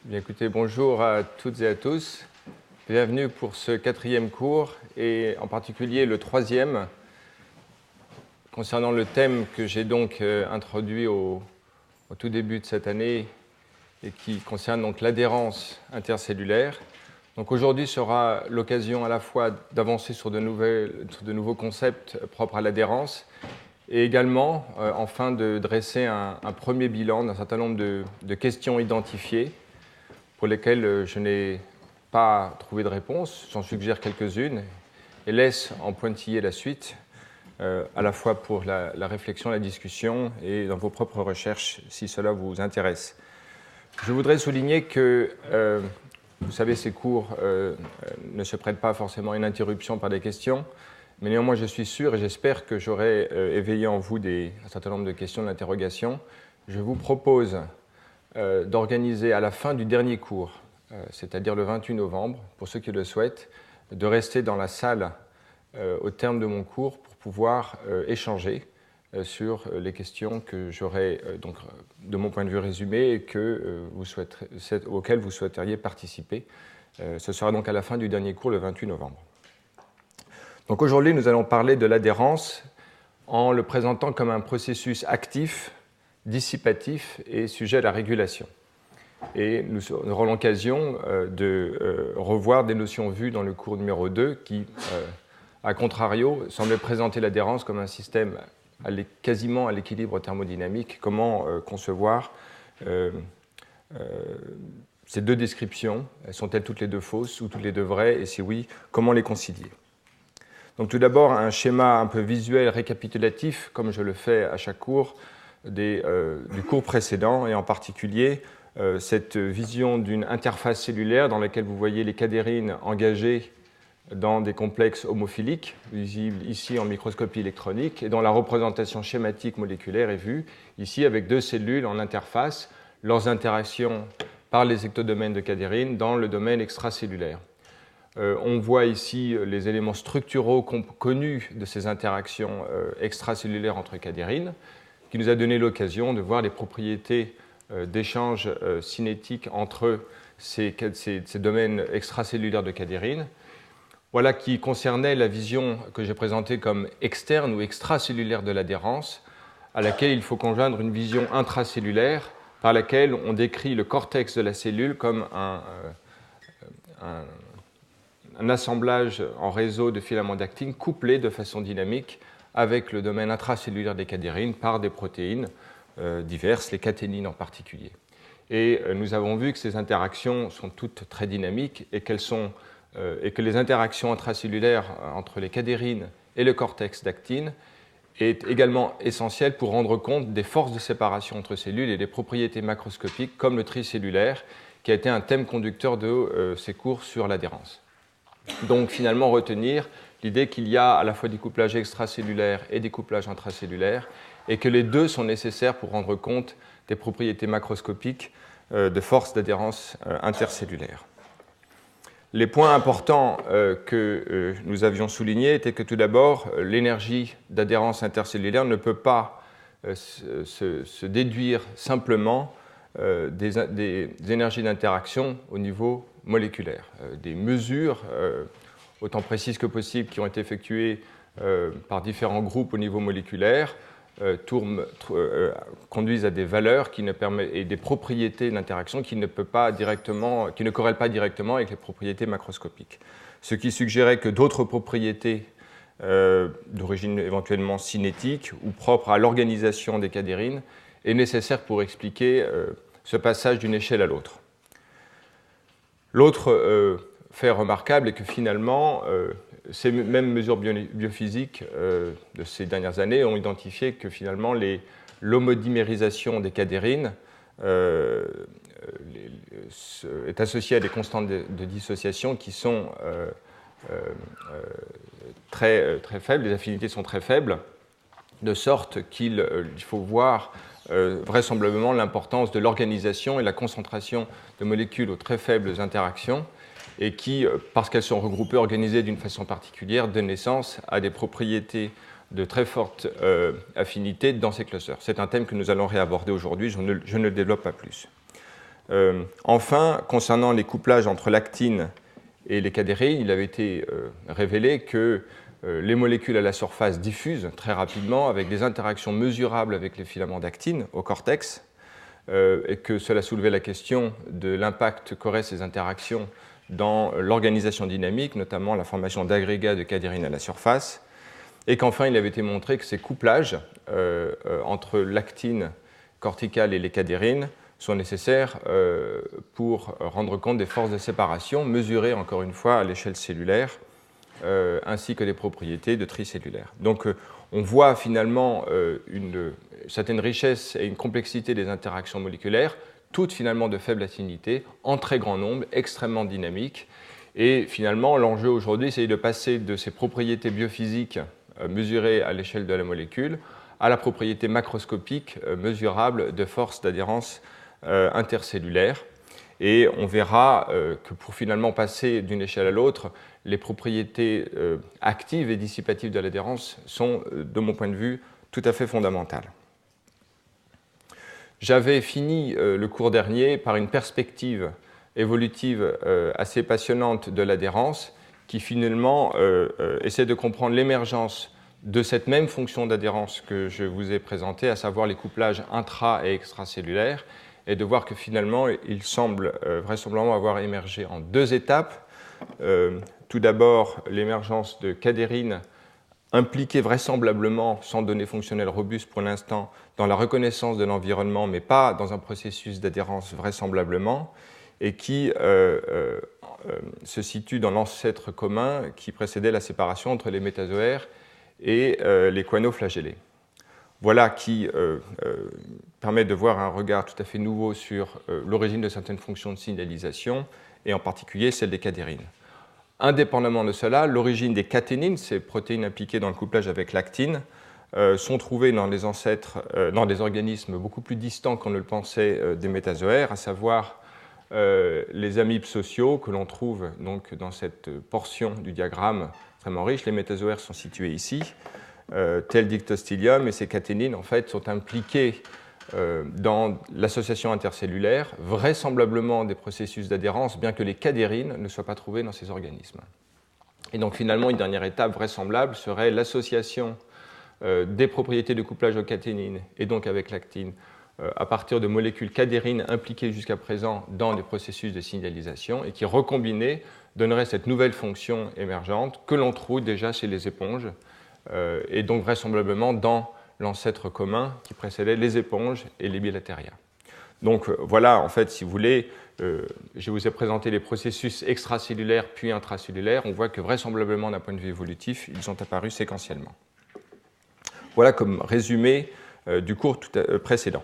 Bien, écoutez, bonjour à toutes et à tous. Bienvenue pour ce 4e cours et en particulier le 3e concernant le thème que j'ai donc introduit au tout début de cette année et qui concerne donc l'adhérence intercellulaire. Donc aujourd'hui sera l'occasion à la fois d'avancer sur de nouveaux concepts propres à l'adhérence et également enfin de dresser un premier bilan d'un certain nombre de questions identifiées pour lesquelles je n'ai pas trouvé de réponse. J'en suggère quelques-unes et laisse en pointiller la suite, à la fois pour la réflexion, la discussion et dans vos propres recherches, si cela vous intéresse. Je voudrais souligner que, vous savez, ces cours ne se prêtent pas forcément à une interruption par des questions, mais néanmoins, je suis sûr et j'espère que j'aurai éveillé en vous un certain nombre de questions, d'interrogations. Je vous propose d'organiser à la fin du dernier cours, c'est-à-dire le 28 novembre, pour ceux qui le souhaitent, de rester dans la salle au terme de mon cours pour pouvoir échanger sur les questions que j'aurai, donc, de mon point de vue résumé, et auxquelles vous souhaiteriez participer. Ce sera donc à la fin du dernier cours, le 28 novembre. Donc aujourd'hui, nous allons parler de l'adhérence en le présentant comme un processus actif, dissipatif et sujet à la régulation. Et nous aurons l'occasion de revoir des notions vues dans le cours numéro 2 qui, à contrario, semblaient présenter l'adhérence comme un système quasiment à l'équilibre thermodynamique. Comment concevoir ces deux descriptions? Sont-elles toutes les deux fausses ou toutes les deux vraies? Et si oui, comment les concilier? Donc tout d'abord, un schéma un peu visuel récapitulatif, comme je le fais à chaque cours, du cours précédent, et en particulier cette vision d'une interface cellulaire dans laquelle vous voyez les cadérines engagées dans des complexes homophiliques, visibles ici en microscopie électronique, et dont la représentation schématique moléculaire est vue ici avec deux cellules en interface, leurs interactions par les ectodomaines de cadérines dans le domaine extracellulaire. On voit ici les éléments structuraux connus de ces interactions extracellulaires entre cadérines, qui nous a donné l'occasion de voir les propriétés d'échange cinétique entre ces domaines extracellulaires de cadérines. Voilà qui concernait la vision que j'ai présentée comme externe ou extracellulaire de l'adhérence, à laquelle il faut conjoindre une vision intracellulaire par laquelle on décrit le cortex de la cellule comme un assemblage en réseau de filaments d'actine couplé de façon dynamique avec le domaine intracellulaire des cadérines par des protéines diverses, les caténines en particulier. Et nous avons vu que ces interactions sont toutes très dynamiques et que les interactions intracellulaires entre les cadérines et le cortex d'actine est également essentielle pour rendre compte des forces de séparation entre cellules et des propriétés macroscopiques comme le tricellulaire, qui a été un thème conducteur de ces cours sur l'adhérence. Donc finalement retenir l'idée qu'il y a à la fois des couplages extracellulaires et des couplages intracellulaires et que les deux sont nécessaires pour rendre compte des propriétés macroscopiques de force d'adhérence intercellulaire. Les points importants que nous avions soulignés étaient que tout d'abord, l'énergie d'adhérence intercellulaire ne peut pas se déduire simplement des énergies d'interaction au niveau moléculaire. Des mesures, autant précises que possible, qui ont été effectuées par différents groupes au niveau moléculaire, conduisent à des valeurs et des propriétés d'interaction qui ne corrèlent pas directement avec les propriétés macroscopiques. Ce qui suggérait que d'autres propriétés d'origine éventuellement cinétique ou propres à l'organisation des cadérines est nécessaire pour expliquer ce passage d'une échelle à l'autre. L'autre fait remarquable est que finalement, ces mêmes mesures biophysiques de ces dernières années ont identifié que finalement l'homodimérisation des cadérines est associée à des constantes de dissociation qui sont très faibles, les affinités sont très faibles, de sorte qu'il faut voir vraisemblablement l'importance de l'organisation et la concentration de molécules aux très faibles interactions et qui, parce qu'elles sont regroupées, organisées d'une façon particulière, donnent naissance à des propriétés de très forte affinité dans ces clusters. C'est un thème que nous allons réaborder aujourd'hui, je ne le développe pas plus. Enfin, concernant les couplages entre l'actine et les cadérines, il avait été révélé que les molécules à la surface diffusent très rapidement avec des interactions mesurables avec les filaments d'actine au cortex, et que cela soulevait la question de l'impact qu'auraient ces interactions dans l'organisation dynamique, notamment la formation d'agrégats de cadérine à la surface, et qu'enfin il avait été montré que ces couplages entre l'actine corticale et les cadérines sont nécessaires pour rendre compte des forces de séparation mesurées encore une fois à l'échelle cellulaire, ainsi que des propriétés de tricellulaire. Donc on voit finalement une certaine richesse et une complexité des interactions moléculaires, toutes finalement de faible affinité, en très grand nombre, extrêmement dynamiques. Et finalement, l'enjeu aujourd'hui, c'est de passer de ces propriétés biophysiques mesurées à l'échelle de la molécule à la propriété macroscopique mesurable de force d'adhérence intercellulaire. Et on verra que pour finalement passer d'une échelle à l'autre, les propriétés actives et dissipatives de l'adhérence sont, de mon point de vue, tout à fait fondamentales. J'avais fini le cours dernier par une perspective évolutive assez passionnante de l'adhérence qui finalement essaie de comprendre l'émergence de cette même fonction d'adhérence que je vous ai présentée, à savoir les couplages intra- et extracellulaires, et de voir que finalement, il semble vraisemblablement avoir émergé en deux étapes. Tout d'abord, l'émergence de cadérines impliquées vraisemblablement, sans données fonctionnelles robustes pour l'instant, dans la reconnaissance de l'environnement, mais pas dans un processus d'adhérence vraisemblablement, et qui se situe dans l'ancêtre commun qui précédait la séparation entre les métazoaires et les choanoflagellés. Voilà qui permet de voir un regard tout à fait nouveau sur l'origine de certaines fonctions de signalisation, et en particulier celle des cadérines. Indépendamment de cela, l'origine des caténines, ces protéines impliquées dans le couplage avec l'actine, sont trouvées dans les ancêtres, dans des organismes beaucoup plus distants qu'on ne le pensait des métazoaires, à savoir les amibes sociaux que l'on trouve donc dans cette portion du diagramme extrêmement riche. Les métazoaires sont situés ici, tel Dictyostelium, et ces caténines en fait sont impliquées dans l'association intercellulaire, vraisemblablement des processus d'adhérence, bien que les cadérines ne soient pas trouvées dans ces organismes. Et donc finalement, une dernière étape vraisemblable serait l'association des propriétés de couplage aux caténines, et donc avec l'actine, à partir de molécules cadérines impliquées jusqu'à présent dans des processus de signalisation, et qui, recombinées, donnerait cette nouvelle fonction émergente que l'on trouve déjà chez les éponges, et donc vraisemblablement dans l'ancêtre commun qui précédait les éponges et les bilatéria. Donc voilà, en fait, si vous voulez, je vous ai présenté les processus extracellulaires puis intracellulaires. On voit que vraisemblablement, d'un point de vue évolutif, ils sont apparus séquentiellement. Voilà comme résumé du cours précédent.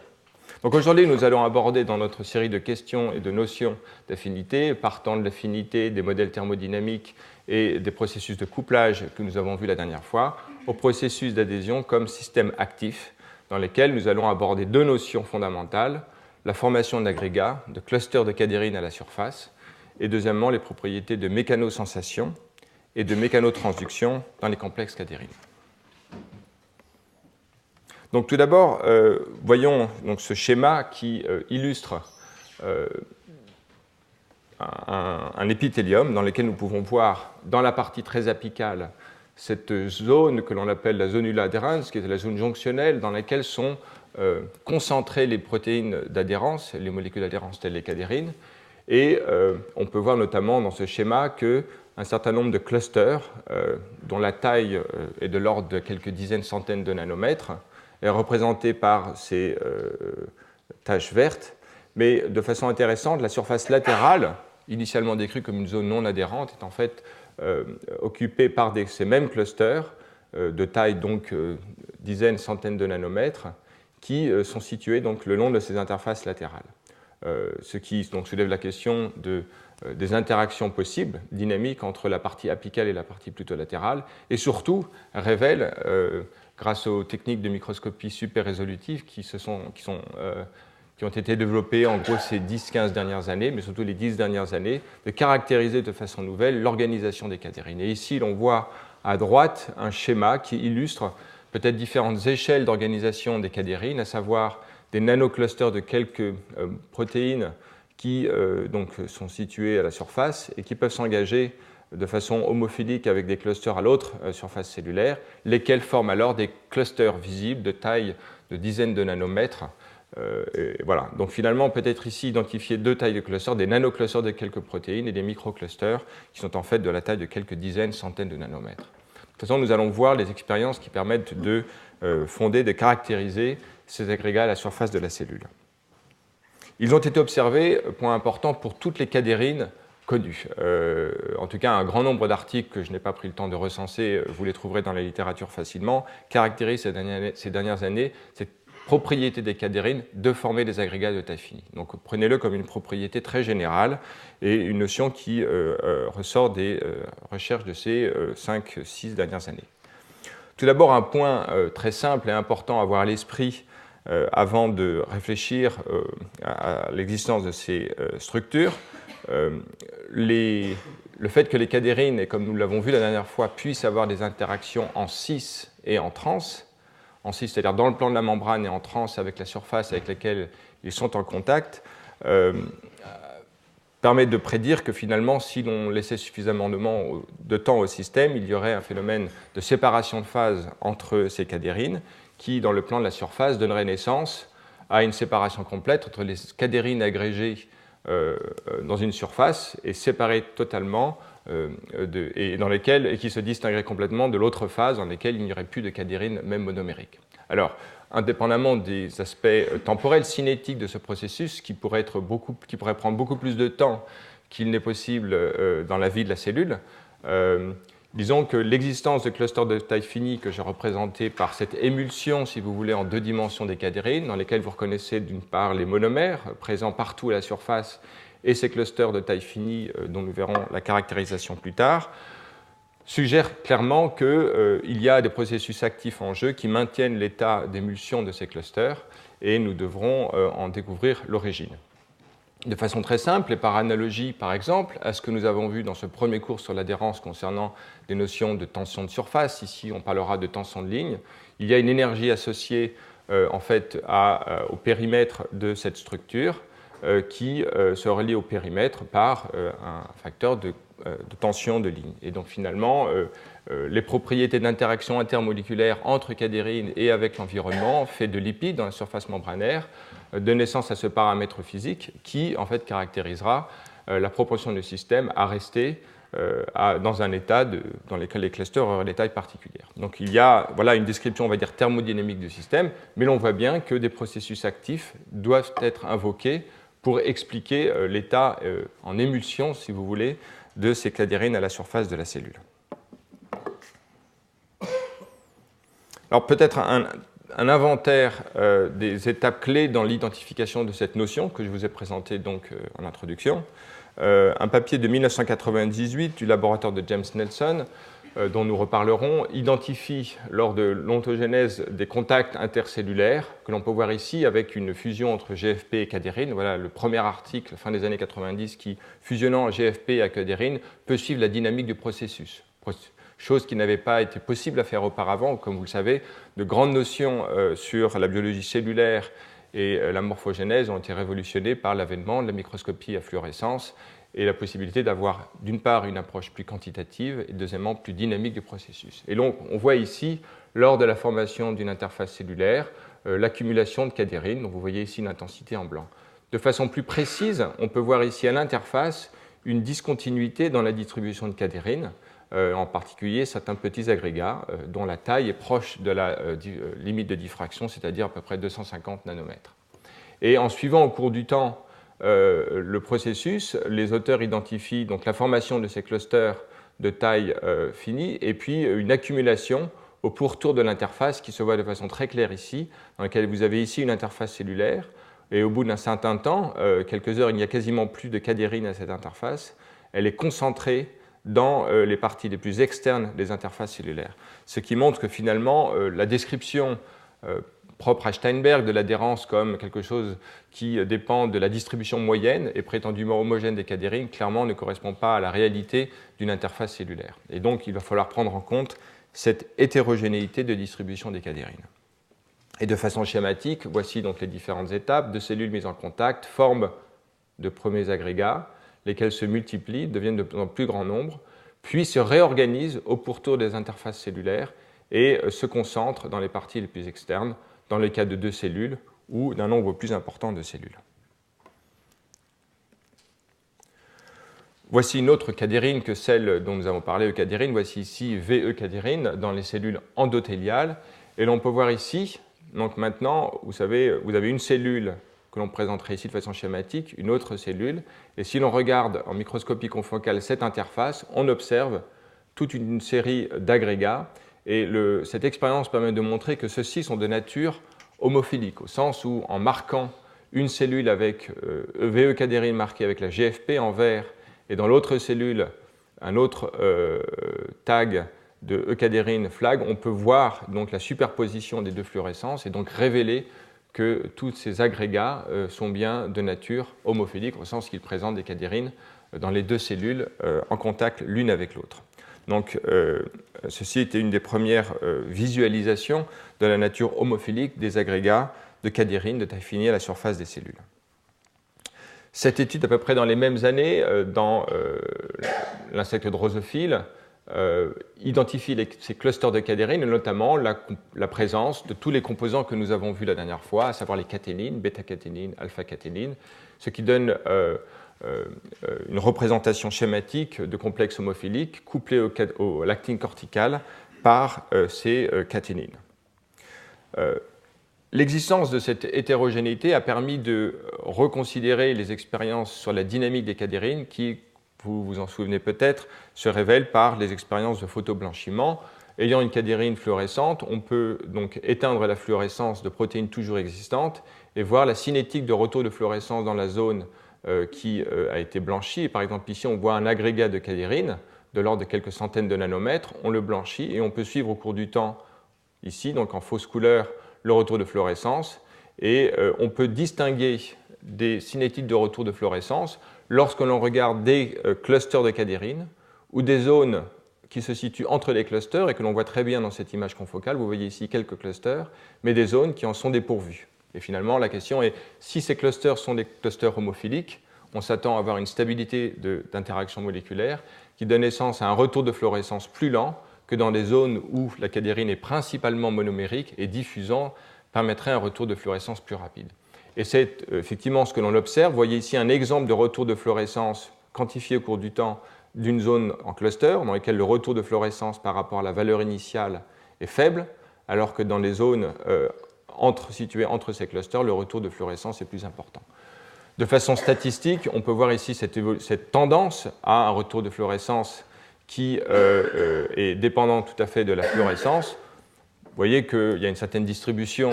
Donc aujourd'hui, nous allons aborder dans notre série de questions et de notions d'affinité, partant de l'affinité des modèles thermodynamiques et des processus de couplage que nous avons vus la dernière fois, au processus d'adhésion comme système actif, dans lesquels nous allons aborder deux notions fondamentales, la formation d'agrégats, de clusters de cadérines à la surface, et deuxièmement, les propriétés de mécanosensation et de mécanotransduction dans les complexes cadérines. Donc tout d'abord, voyons donc ce schéma qui illustre un épithélium dans lequel nous pouvons voir dans la partie très apicale cette zone que l'on appelle la zonula adherens, qui est la zone jonctionnelle dans laquelle sont concentrées les protéines d'adhérence, les molécules d'adhérence telles les cadérines. Et on peut voir notamment dans ce schéma qu'un certain nombre de clusters, dont la taille est de l'ordre de quelques dizaines, centaines de nanomètres, est représentée par ces taches vertes, mais de façon intéressante, la surface latérale, initialement décrite comme une zone non adhérente, est en fait occupée par ces mêmes clusters de taille donc dizaines, centaines de nanomètres, qui sont situés donc le long de ces interfaces latérales. Ce qui donc soulève la question des interactions possibles, dynamiques, entre la partie apicale et la partie plutôt latérale, et surtout révèle, grâce aux techniques de microscopie super résolutive qui ont été développées en gros ces 10-15 dernières années, mais surtout les 10 dernières années, de caractériser de façon nouvelle l'organisation des cadérines. Et ici, l'on voit à droite un schéma qui illustre peut-être différentes échelles d'organisation des cadérines, à savoir des nanoclusters de quelques protéines qui donc, sont situés à la surface et qui peuvent s'engager de façon homophilique avec des clusters à l'autre surface cellulaire, lesquels forment alors des clusters visibles de taille de dizaines de nanomètres. Et voilà. Donc finalement, on peut être ici identifier deux tailles de clusters, des nanoclusters de quelques protéines et des microclusters qui sont en fait de la taille de quelques dizaines, centaines de nanomètres. De toute façon, nous allons voir les expériences qui permettent de fonder, de caractériser ces agrégats à la surface de la cellule. Ils ont été observés, point important, pour toutes les cadérines connues. En tout cas, un grand nombre d'articles que je n'ai pas pris le temps de recenser, vous les trouverez dans la littérature facilement, caractérisent ces dernières années cette propriété des cadérines de former des agrégats de taille finie. Donc prenez-le comme une propriété très générale et une notion qui ressort des recherches de ces 5-6 dernières années. Tout d'abord, un point très simple et important à avoir à l'esprit avant de réfléchir à l'existence de ces structures. Le fait que les cadérines, et comme nous l'avons vu la dernière fois, puissent avoir des interactions en cis et en trans, en cis, c'est-à-dire dans le plan de la membrane, et en trans avec la surface avec laquelle ils sont en contact, permet de prédire que finalement, si l'on laissait suffisamment de temps au système, il y aurait un phénomène de séparation de phase entre ces cadérines qui, dans le plan de la surface, donnerait naissance à une séparation complète entre les cadérines agrégées dans une surface et séparées totalement et qui se distingueraient complètement de l'autre phase dans lesquelles il n'y aurait plus de cadérines, même monomériques. Alors, indépendamment des aspects temporels, cinétiques de ce processus, qui pourrait prendre beaucoup plus de temps qu'il n'est possible dans la vie de la cellule, disons que l'existence de clusters de taille finie que j'ai représentés par cette émulsion, si vous voulez, en deux dimensions des cadérines, dans lesquelles vous reconnaissez d'une part les monomères présents partout à la surface et ces clusters de taille finie dont nous verrons la caractérisation plus tard, suggère clairement qu'il y a des processus actifs en jeu qui maintiennent l'état d'émulsion de ces clusters et nous devrons en découvrir l'origine. De façon très simple et par analogie, par exemple, à ce que nous avons vu dans ce premier cours sur l'adhérence concernant des notions de tension de surface, ici on parlera de tension de ligne, il y a une énergie associée en fait au périmètre de cette structure qui se relie au périmètre par un facteur de tension de ligne. Et donc finalement, les propriétés d'interaction intermoléculaire entre cadérines et avec l'environnement fait de lipides dans la surface membranaire de naissance à ce paramètre physique qui en fait caractérisera la proportion du système à rester dans un état dans lequel les clusters auraient des tailles particulières. Donc il y a une description, on va dire, thermodynamique du système, mais l'on voit bien que des processus actifs doivent être invoqués pour expliquer l'état en émulsion, si vous voulez, de ces cadérines à la surface de la cellule. Alors peut-être un inventaire des étapes clés dans l'identification de cette notion que je vous ai présentée donc en introduction. Un papier de 1998 du laboratoire de James Nelson, dont nous reparlerons, identifie lors de l'ontogénèse des contacts intercellulaires que l'on peut voir ici avec une fusion entre GFP et cadérine. Voilà le premier article, fin des années 90, qui, fusionnant GFP et cadérine, peut suivre la dynamique du processus. Chose qui n'avait pas été possible à faire auparavant. Comme vous le savez, de grandes notions sur la biologie cellulaire et la morphogénèse ont été révolutionnées par l'avènement de la microscopie à fluorescence et la possibilité d'avoir d'une part une approche plus quantitative et deuxièmement plus dynamique du processus. Et donc on voit ici, lors de la formation d'une interface cellulaire, l'accumulation de cadérines, donc vous voyez ici une intensité en blanc. De façon plus précise, on peut voir ici à l'interface une discontinuité dans la distribution de cadérines, en particulier certains petits agrégats dont la taille est proche de la limite de diffraction, c'est-à-dire à peu près 250 nanomètres. Et en suivant au cours du temps le processus, les auteurs identifient donc la formation de ces clusters de taille finie et puis une accumulation au pourtour de l'interface qui se voit de façon très claire ici, dans laquelle vous avez ici une interface cellulaire et au bout d'un certain temps, quelques heures, il n'y a quasiment plus de cadérine à cette interface, elle est concentrée dans les parties les plus externes des interfaces cellulaires. Ce qui montre que finalement, la description propre à Steinberg de l'adhérence comme quelque chose qui dépend de la distribution moyenne et prétendument homogène des cadérines, clairement ne correspond pas à la réalité d'une interface cellulaire. Et donc, il va falloir prendre en compte cette hétérogénéité de distribution des cadérines. Et de façon schématique, voici donc les différentes étapes. Deux cellules mises en contact forment de premiers agrégats, lesquels se multiplient, deviennent de plus en plus grand nombre, puis se réorganisent au pourtour des interfaces cellulaires et se concentrent dans les parties les plus externes, dans le cas de 2 cellules ou d'un nombre plus important de cellules. Voici une autre cadérine que celle dont nous avons parlé, eucadérine. Voici ici V-eucadérine dans les cellules endothéliales. Et l'on peut voir ici, donc maintenant, vous savez, vous avez une cellule que l'on présenterait ici de façon schématique, une autre cellule. Et si l'on regarde en microscopie confocale cette interface, on observe toute une série d'agrégats. Et cette expérience permet de montrer que ceux-ci sont de nature homophilique, au sens où, en marquant une cellule avec V-eucadérine marquée avec la GFP en vert, et dans l'autre cellule, un autre tag de eucadérine flag, on peut voir donc la superposition des 2 fluorescences et donc révéler que tous ces agrégats sont bien de nature homophilique, au sens qu'ils présentent des cadérines dans les 2 cellules en contact l'une avec l'autre. Donc, ceci était une des premières visualisations de la nature homophilique des agrégats de cadérine de taille finie à la surface des cellules. Cette étude, à peu près dans les mêmes années, dans l'insecte drosophile, identifie ces clusters de cadérine, et notamment la présence de tous les composants que nous avons vus la dernière fois, à savoir les caténines, bêta-caténines, alpha-caténines, ce qui donne une représentation schématique de complexes homophiliques couplés au lactine cortical par ces caténines. L'existence de cette hétérogénéité a permis de reconsidérer les expériences sur la dynamique des cadérines qui, vous vous en souvenez peut-être, se révèlent par les expériences de photoblanchiment. Ayant une cadérine fluorescente, on peut donc éteindre la fluorescence de protéines toujours existantes et voir la cinétique de retour de fluorescence dans la zone qui a été blanchie. Et par exemple, ici, on voit un agrégat de cadérine de l'ordre de quelques centaines de nanomètres. On le blanchit et on peut suivre au cours du temps, ici, donc en fausse couleur, le retour de fluorescence, et on peut distinguer des cinétiques de retour de fluorescence lorsque l'on regarde des clusters de cadérine ou des zones qui se situent entre les clusters et que l'on voit très bien dans cette image confocale. Vous voyez ici quelques clusters, mais des zones qui en sont dépourvues. Et finalement, la question est, si ces clusters sont des clusters homophiliques, on s'attend à avoir une stabilité d'interaction moléculaire qui donne naissance à un retour de fluorescence plus lent que dans des zones où la cadérine est principalement monomérique et diffusant permettrait un retour de fluorescence plus rapide. Et c'est effectivement ce que l'on observe. Vous voyez ici un exemple de retour de fluorescence quantifié au cours du temps d'une zone en cluster, dans laquelle le retour de fluorescence par rapport à la valeur initiale est faible, alors que dans les zones situées entre ces clusters, le retour de fluorescence est plus important. De façon statistique, on peut voir ici cette tendance à un retour de fluorescence qui est dépendant tout à fait de la fluorescence. Vous voyez qu'il y a une certaine distribution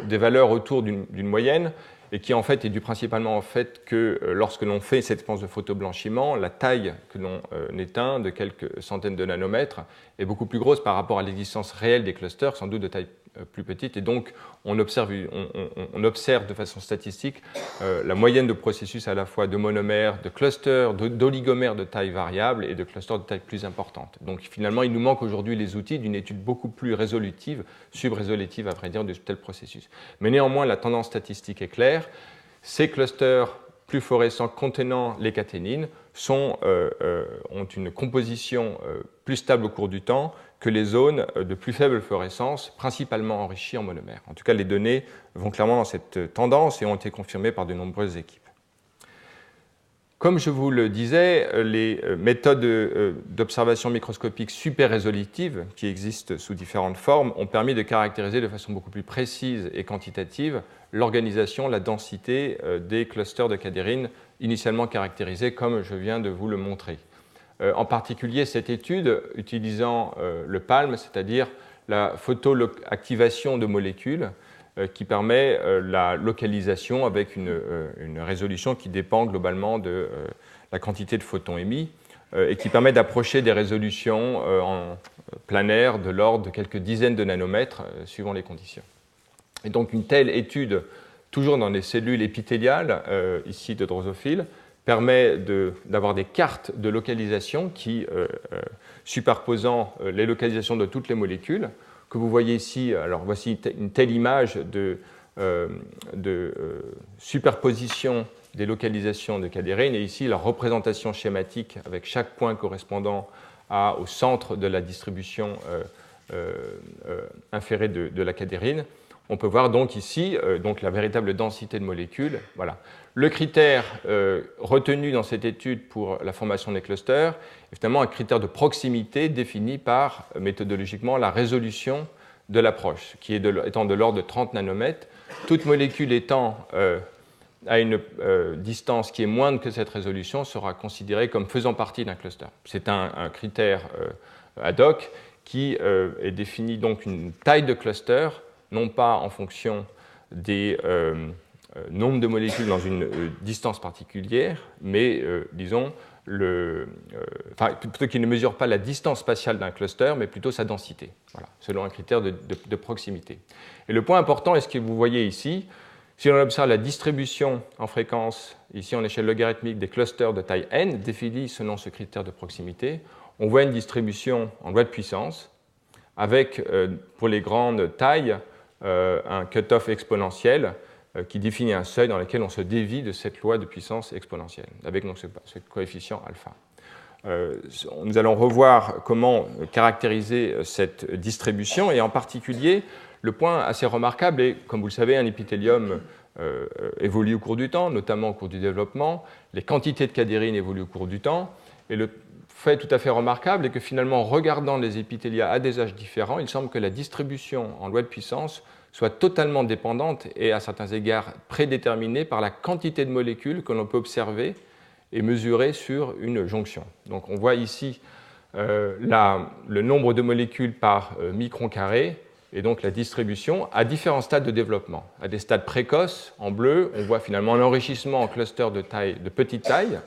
des valeurs autour d'une moyenne et qui en fait est due principalement au fait que lorsque l'on fait cette expérience de photoblanchiment, la taille que l'on éteint de quelques centaines de nanomètres est beaucoup plus grosse par rapport à l'existence réelle des clusters, sans doute de taille plus petite, et donc on observe de façon statistique la moyenne de processus à la fois de monomères, de clusters, d'oligomères de taille variable et de clusters de taille plus importante. Donc finalement, il nous manque aujourd'hui les outils d'une étude beaucoup plus résolutive, subrésolutive à vrai dire, de tel processus. Mais néanmoins, la tendance statistique est claire. Ces clusters plus fluorescents contenant les caténines ont une composition plus stable au cours du temps que les zones de plus faible fluorescence, principalement enrichies en monomères. En tout cas, les données vont clairement dans cette tendance et ont été confirmées par de nombreuses équipes. Comme je vous le disais, les méthodes d'observation microscopique super résolutives, qui existent sous différentes formes, ont permis de caractériser de façon beaucoup plus précise et quantitative l'organisation, la densité des clusters de cadérine initialement caractérisés comme je viens de vous le montrer. En particulier, cette étude utilisant le PALM, c'est-à-dire la photoactivation de molécules, qui permet la localisation avec une résolution qui dépend globalement de la quantité de photons émis et qui permet d'approcher des résolutions en planaire de l'ordre de quelques dizaines de nanomètres suivant les conditions. Et donc une telle étude, toujours dans des cellules épithéliales, ici de drosophiles, permet d'avoir des cartes de localisation qui, superposant les localisations de toutes les molécules, que vous voyez ici. Alors voici une telle image de superposition des localisations de cadérine, et ici la représentation schématique avec chaque point correspondant au centre de la distribution inférée de la cadérine. On peut voir donc ici donc la véritable densité de molécules. Voilà. Le critère retenu dans cette étude pour la formation des clusters est finalement un critère de proximité défini par, méthodologiquement, la résolution de l'approche, qui est étant de l'ordre de 30 nanomètres. Toute molécule étant à une distance qui est moindre que cette résolution sera considérée comme faisant partie d'un cluster. C'est un critère ad hoc qui est défini donc une taille de cluster, non pas en fonction des nombres de molécules dans une distance particulière, mais disons, plutôt qu'il ne mesure pas la distance spatiale d'un cluster, mais plutôt sa densité, voilà, selon un critère de proximité. Et le point important est ce que vous voyez ici. Si on observe la distribution en fréquence, ici en échelle logarithmique, des clusters de taille n, définis selon ce critère de proximité, on voit une distribution en loi de puissance, avec, pour les grandes tailles, un cutoff exponentiel qui définit un seuil dans lequel on se dévie de cette loi de puissance exponentielle, avec donc ce coefficient alpha. Nous allons revoir comment caractériser cette distribution, et en particulier, le point assez remarquable est, comme vous le savez, un épithélium évolue au cours du temps, notamment au cours du développement, les quantités de cadérine évoluent au cours du temps, et le fait tout à fait remarquable est que finalement, en regardant les épithélia à des âges différents, il semble que la distribution en loi de puissance soit totalement dépendante et à certains égards prédéterminée par la quantité de molécules que l'on peut observer et mesurer sur une jonction. Donc on voit ici le nombre de molécules par micron carré et donc la distribution à différents stades de développement. À des stades précoces, en bleu, on voit finalement un enrichissement en clusters de petite taille,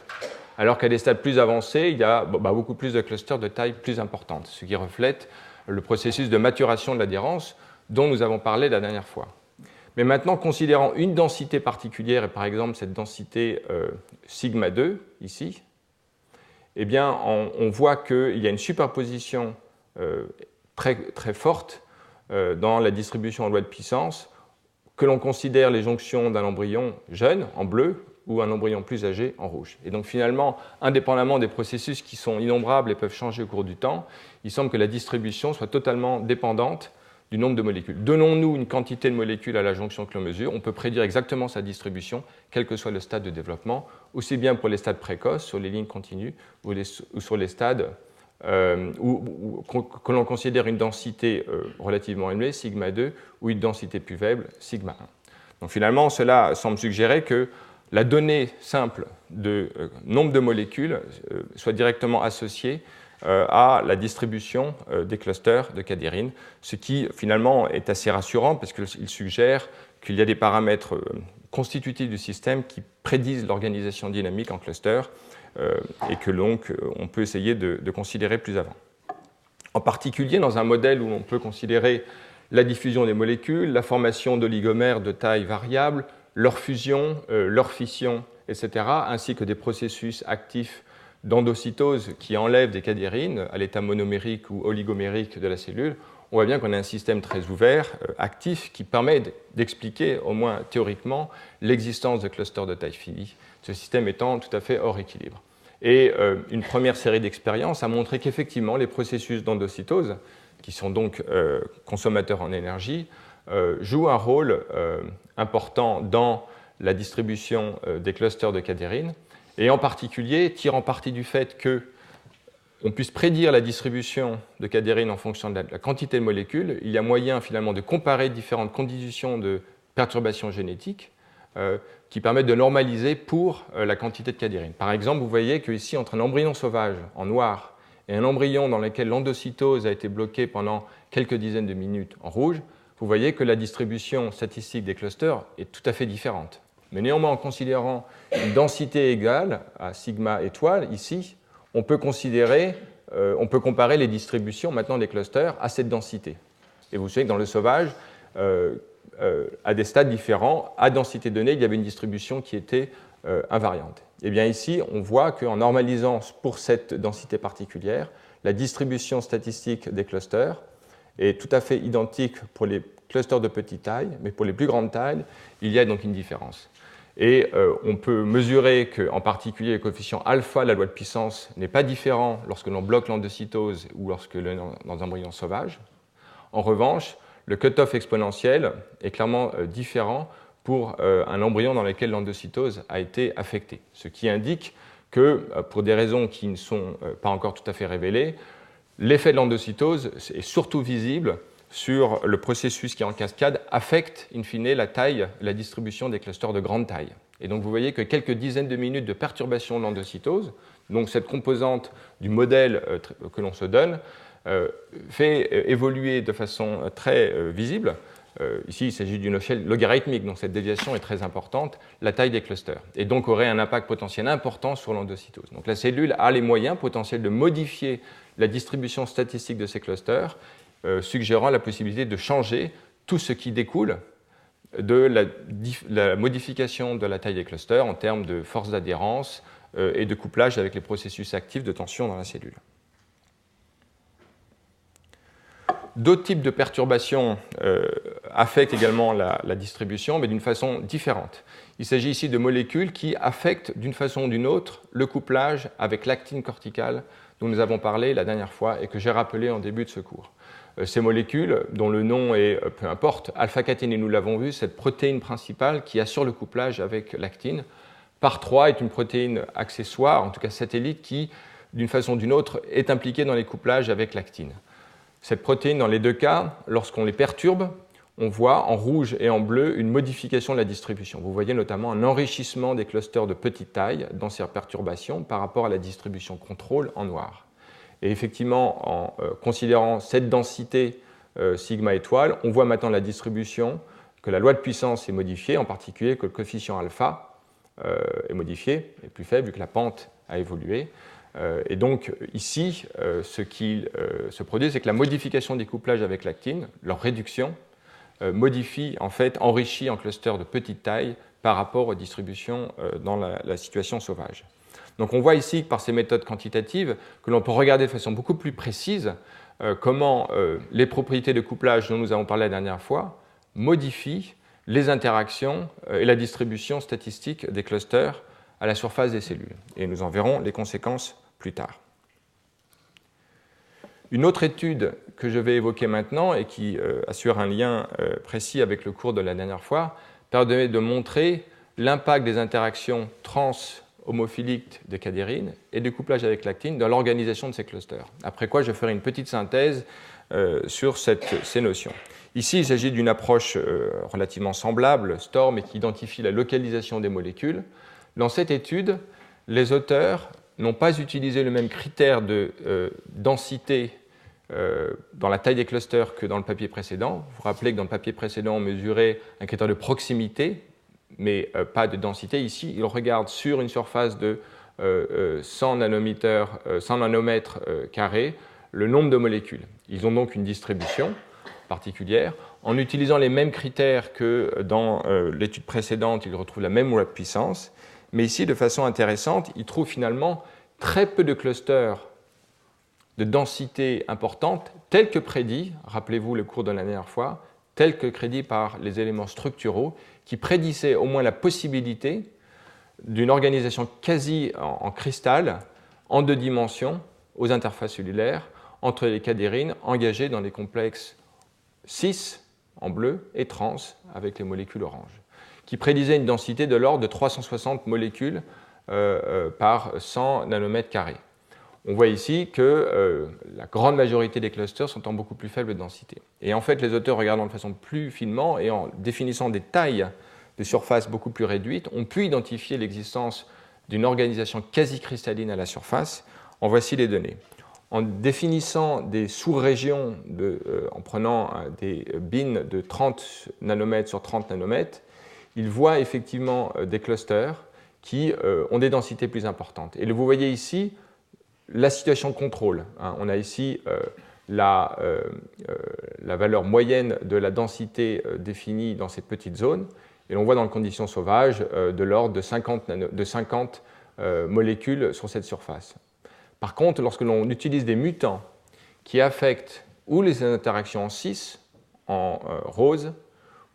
alors qu'à des stades plus avancés, il y a beaucoup plus de clusters de taille plus importante, ce qui reflète le processus de maturation de l'adhérence dont nous avons parlé la dernière fois. Mais maintenant, considérant une densité particulière, et par exemple cette densité sigma 2, ici, eh bien, on voit qu'il y a une superposition très, très forte dans la distribution en loi de puissance, que l'on considère les jonctions d'un embryon jeune, en bleu, ou un embryon plus âgé, en rouge. Et donc finalement, indépendamment des processus qui sont innombrables et peuvent changer au cours du temps, il semble que la distribution soit totalement dépendante du nombre de molécules. Donnons-nous une quantité de molécules à la jonction que l'on mesure, on peut prédire exactement sa distribution, quel que soit le stade de développement, aussi bien pour les stades précoces, sur les lignes continues, ou sur les stades que l'on considère une densité relativement élevée, sigma 2, ou une densité plus faible, sigma 1. Donc finalement, cela semble suggérer que la donnée simple de nombre de molécules soit directement associée à la distribution des clusters de cadérine, ce qui finalement est assez rassurant parce qu'il suggère qu'il y a des paramètres constitutifs du système qui prédisent l'organisation dynamique en clusters et que donc on peut essayer de considérer plus avant. En particulier dans un modèle où on peut considérer la diffusion des molécules, la formation d'oligomères de taille variable, leur fusion, leur fission, etc., ainsi que des processus actifs d'endocytose qui enlèvent des cadérines à l'état monomérique ou oligomérique de la cellule, on voit bien qu'on a un système très ouvert, actif, qui permet d'expliquer, au moins théoriquement, l'existence de clusters de taille finie, ce système étant tout à fait hors équilibre. Et une première série d'expériences a montré qu'effectivement, les processus d'endocytose, qui sont donc consommateurs en énergie, jouent un rôle important dans la distribution des clusters de cadérine, et en particulier tirant parti du fait qu'on puisse prédire la distribution de cadérine en fonction de la quantité de molécules, il y a moyen finalement de comparer différentes conditions de perturbation génétique qui permettent de normaliser pour la quantité de cadérine. Par exemple, vous voyez qu'ici, entre un embryon sauvage en noir et un embryon dans lequel l'endocytose a été bloquée pendant quelques dizaines de minutes en rouge, vous voyez que la distribution statistique des clusters est tout à fait différente. Mais néanmoins, en considérant une densité égale à sigma étoile, ici, on peut comparer les distributions maintenant des clusters à cette densité. Et vous savez que dans le sauvage, à des stades différents, à densité donnée, il y avait une distribution qui était invariante. Et bien ici, on voit qu'en normalisant pour cette densité particulière, la distribution statistique des clusters est tout à fait identique pour les clusters de petite taille, mais pour les plus grandes tailles, il y a donc une différence. Et on peut mesurer qu'en particulier le coefficient alpha de la loi de puissance n'est pas différent lorsque l'on bloque l'endocytose ou lorsque dans un embryon sauvage. En revanche, le cutoff exponentiel est clairement différent pour un embryon dans lequel l'endocytose a été affectée, ce qui indique que, pour des raisons qui ne sont pas encore tout à fait révélées, l'effet de l'endocytose est surtout visible sur le processus qui, en cascade, affecte in fine la taille, la distribution des clusters de grande taille. Et donc vous voyez que quelques dizaines de minutes de perturbation de l'endocytose, donc cette composante du modèle que l'on se donne, fait évoluer de façon très visible. Ici, il s'agit d'une échelle logarithmique, donc cette déviation est très importante, la taille des clusters, et donc aurait un impact potentiel important sur l'endocytose. Donc la cellule a les moyens potentiels de modifier la distribution statistique de ces clusters, suggérant la possibilité de changer tout ce qui découle de la modification de la taille des clusters en termes de force d'adhérence et de couplage avec les processus actifs de tension dans la cellule. D'autres types de perturbations affectent également la distribution, mais d'une façon différente. Il s'agit ici de molécules qui affectent d'une façon ou d'une autre le couplage avec l'actine corticale dont nous avons parlé la dernière fois et que j'ai rappelé en début de ce cours. Ces molécules, dont le nom est, peu importe, alpha-caténine, nous l'avons vu, cette protéine principale qui assure le couplage avec l'actine. PAR3 est une protéine accessoire, en tout cas satellite, qui, d'une façon ou d'une autre, est impliquée dans les couplages avec l'actine. Cette protéine, dans les deux cas, lorsqu'on les perturbe, on voit en rouge et en bleu une modification de la distribution. Vous voyez notamment un enrichissement des clusters de petite taille dans ces perturbations par rapport à la distribution contrôle en noir. Et effectivement, en considérant cette densité sigma étoile, on voit maintenant la distribution, que la loi de puissance est modifiée, en particulier que le coefficient alpha est modifié, est plus faible vu que la pente a évolué. Et donc ici, ce qui se produit, c'est que la modification des couplages avec l'actine, leur réduction, modifie, en fait, enrichit en clusters de petite taille par rapport aux distributions dans la situation sauvage. Donc on voit ici, par ces méthodes quantitatives, que l'on peut regarder de façon beaucoup plus précise comment les propriétés de couplage dont nous avons parlé la dernière fois modifient les interactions et la distribution statistique des clusters à la surface des cellules. Et nous en verrons les conséquences plus tard. Une autre étude que je vais évoquer maintenant et qui assure un lien précis avec le cours de la dernière fois permet de montrer l'impact des interactions trans-homophiliques de cadérine et de couplage avec l'actine dans l'organisation de ces clusters. Après quoi, je ferai une petite synthèse sur ces notions. Ici, il s'agit d'une approche relativement semblable, STORM, et qui identifie la localisation des molécules. Dans cette étude, les auteurs n'ont pas utilisé le même critère de densité dans la taille des clusters que dans le papier précédent. Vous vous rappelez que dans le papier précédent, on mesurait un critère de proximité, mais pas de densité. Ici, ils regardent sur une surface de 100 nanomètres carrés le nombre de molécules. Ils ont donc une distribution particulière. En utilisant les mêmes critères que dans l'étude précédente, ils retrouvent la même loi de puissance. Mais ici, de façon intéressante, ils trouvent finalement très peu de clusters de densité importante, tels que prédits, rappelez-vous le cours de la dernière fois, tels que prédits par les éléments structuraux, qui prédisaient au moins la possibilité d'une organisation quasi en cristal, en 2 dimensions, aux interfaces cellulaires, entre les cadérines engagées dans les complexes 6 en bleu et trans avec les molécules oranges, qui prédisaient une densité de l'ordre de 360 molécules par 100 nanomètres carrés. On voit ici que la grande majorité des clusters sont en beaucoup plus faible densité. Et en fait, les auteurs, regardant de façon plus finement et en définissant des tailles de surface beaucoup plus réduites, ont pu identifier l'existence d'une organisation quasi cristalline à la surface. En voici les données. En définissant des sous-régions, en prenant des bins de 30 nanomètres sur 30 nanomètres, ils voient effectivement des clusters qui ont des densités plus importantes. Et vous voyez ici la situation de contrôle. On a ici la valeur moyenne de la densité définie dans ces petites zones, et l'on voit dans les conditions sauvages de l'ordre de 50 molécules sur cette surface. Par contre, lorsque l'on utilise des mutants qui affectent ou les interactions en cis, en rose,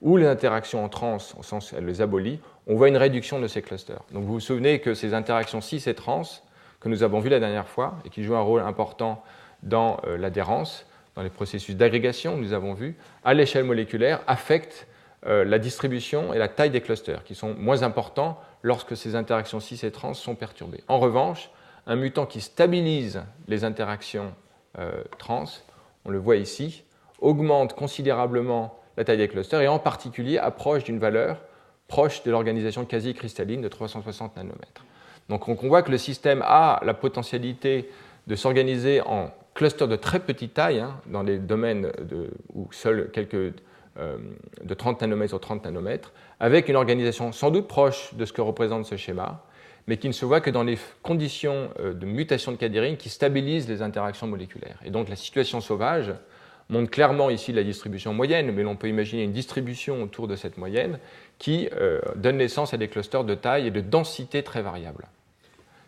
ou les interactions en trans, au sens où elle les abolit, on voit une réduction de ces clusters. Donc vous vous souvenez que ces interactions cis et trans, que nous avons vues la dernière fois, et qui jouent un rôle important dans l'adhérence, dans les processus d'agrégation, nous avons vu, à l'échelle moléculaire, affectent la distribution et la taille des clusters, qui sont moins importants lorsque ces interactions cis et trans sont perturbées. En revanche, un mutant qui stabilise les interactions trans, on le voit ici, augmente considérablement la taille des clusters et en particulier approche d'une valeur proche de l'organisation quasi-cristalline de 360 nanomètres. Donc on voit que le système a la potentialité de s'organiser en clusters de très petite taille, dans les domaines où seuls quelques de 30 nanomètres ou 30 nanomètres, avec une organisation sans doute proche de ce que représente ce schéma, mais qui ne se voit que dans les conditions de mutation de cadérine qui stabilisent les interactions moléculaires. Et donc la situation sauvage montre clairement ici la distribution moyenne, mais l'on peut imaginer une distribution autour de cette moyenne qui donne naissance à des clusters de taille et de densité très variables,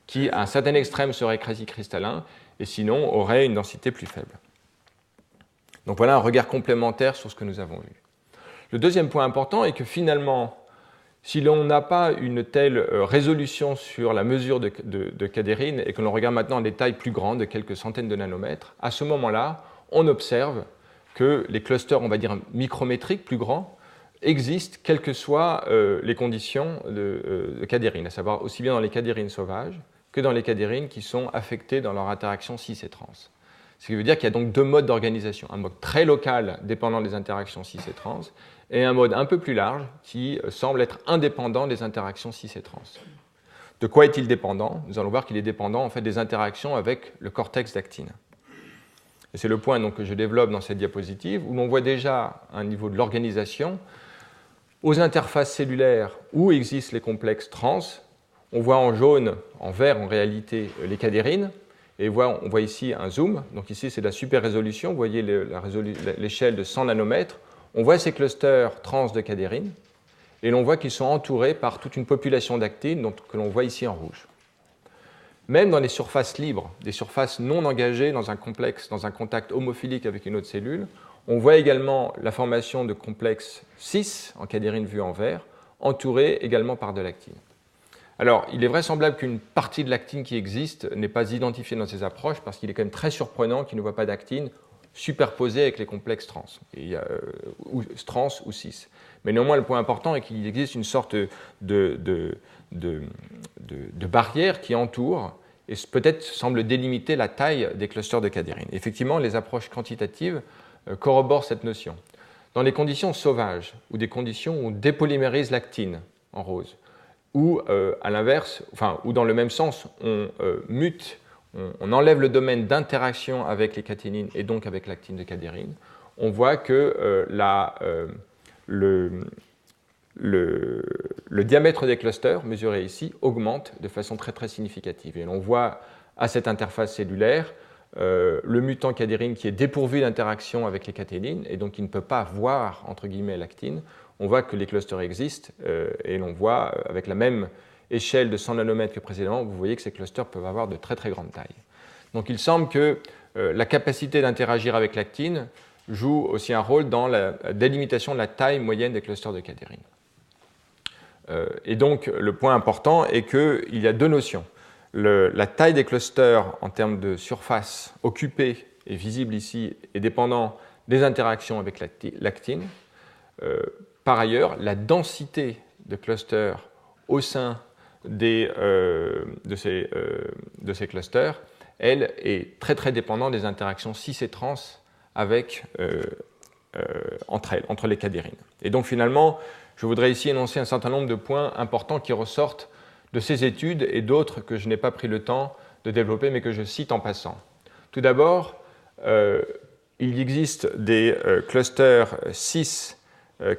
qui à un certain extrême seraient quasi-cristallins et sinon auraient une densité plus faible. Donc voilà un regard complémentaire sur ce que nous avons vu. Le deuxième point important est que finalement, si l'on n'a pas une telle résolution sur la mesure de cadérine et que l'on regarde maintenant des tailles plus grandes, de quelques centaines de nanomètres, à ce moment-là, on observe que les clusters, on va dire micrométriques, plus grands, existent quelles que soient les conditions de cadérine, à savoir aussi bien dans les cadérines sauvages que dans les cadérines qui sont affectées dans leur interaction cis et trans. Ce qui veut dire qu'il y a donc deux modes d'organisation, un mode très local dépendant des interactions cis et trans, et un mode un peu plus large qui semble être indépendant des interactions cis et trans. De quoi est-il dépendant? Nous allons voir qu'il est dépendant en fait des interactions avec le cortex d'actine. Et c'est le point donc, que je développe dans cette diapositive, où l'on voit déjà un niveau de l'organisation aux interfaces cellulaires où existent les complexes trans. On voit en jaune, en vert en réalité, les cadérines. Et on voit ici un zoom. Donc ici, c'est de la super résolution. Vous voyez l'échelle de 100 nanomètres. On voit ces clusters trans de cadérine. Et l'on voit qu'ils sont entourés par toute une population d'actines que l'on voit ici en rouge. Même dans les surfaces libres, des surfaces non engagées dans un complexe, dans un contact homophilique avec une autre cellule, on voit également la formation de complexes cis, en cadérine vue en vert, entourés également par de l'actine. Alors, il est vraisemblable qu'une partie de l'actine qui existe n'est pas identifiée dans ces approches parce qu'il est quand même très surprenant qu'il ne voit pas d'actine superposée avec les complexes trans, trans ou cis. Mais néanmoins, le point important est qu'il existe une sorte de barrière qui entoure et peut-être semble délimiter la taille des clusters de cadérine. Effectivement, les approches quantitatives corroborent cette notion. Dans les conditions sauvages ou des conditions où on dépolymérise l'actine en rose, ou à l'inverse, ou dans le même sens, on mute, on enlève le domaine d'interaction avec les caténines et donc avec l'actine de cadérine, on voit que le diamètre des clusters, mesuré ici, augmente de façon très très significative. Et l'on voit à cette interface cellulaire le mutant cadérine qui est dépourvu d'interaction avec les caténines et donc qui ne peut pas voir, entre guillemets, l'actine. On voit que les clusters existent et l'on voit, avec la même échelle de 100 nanomètres que précédemment, vous voyez que ces clusters peuvent avoir de très très grandes tailles. Donc il semble que la capacité d'interagir avec l'actine joue aussi un rôle dans la délimitation de la taille moyenne des clusters de cadérine. Et donc le point important est qu'il y a deux notions. La taille des clusters en termes de surface occupée et visible ici est dépendant des interactions avec l'actine. Par ailleurs, la densité de clusters au sein de ces clusters, elle, est très très dépendante des interactions cis et trans entre les cadérines. Et donc finalement, je voudrais ici énoncer un certain nombre de points importants qui ressortent de ces études et d'autres que je n'ai pas pris le temps de développer mais que je cite en passant. Tout d'abord, il existe des clusters cis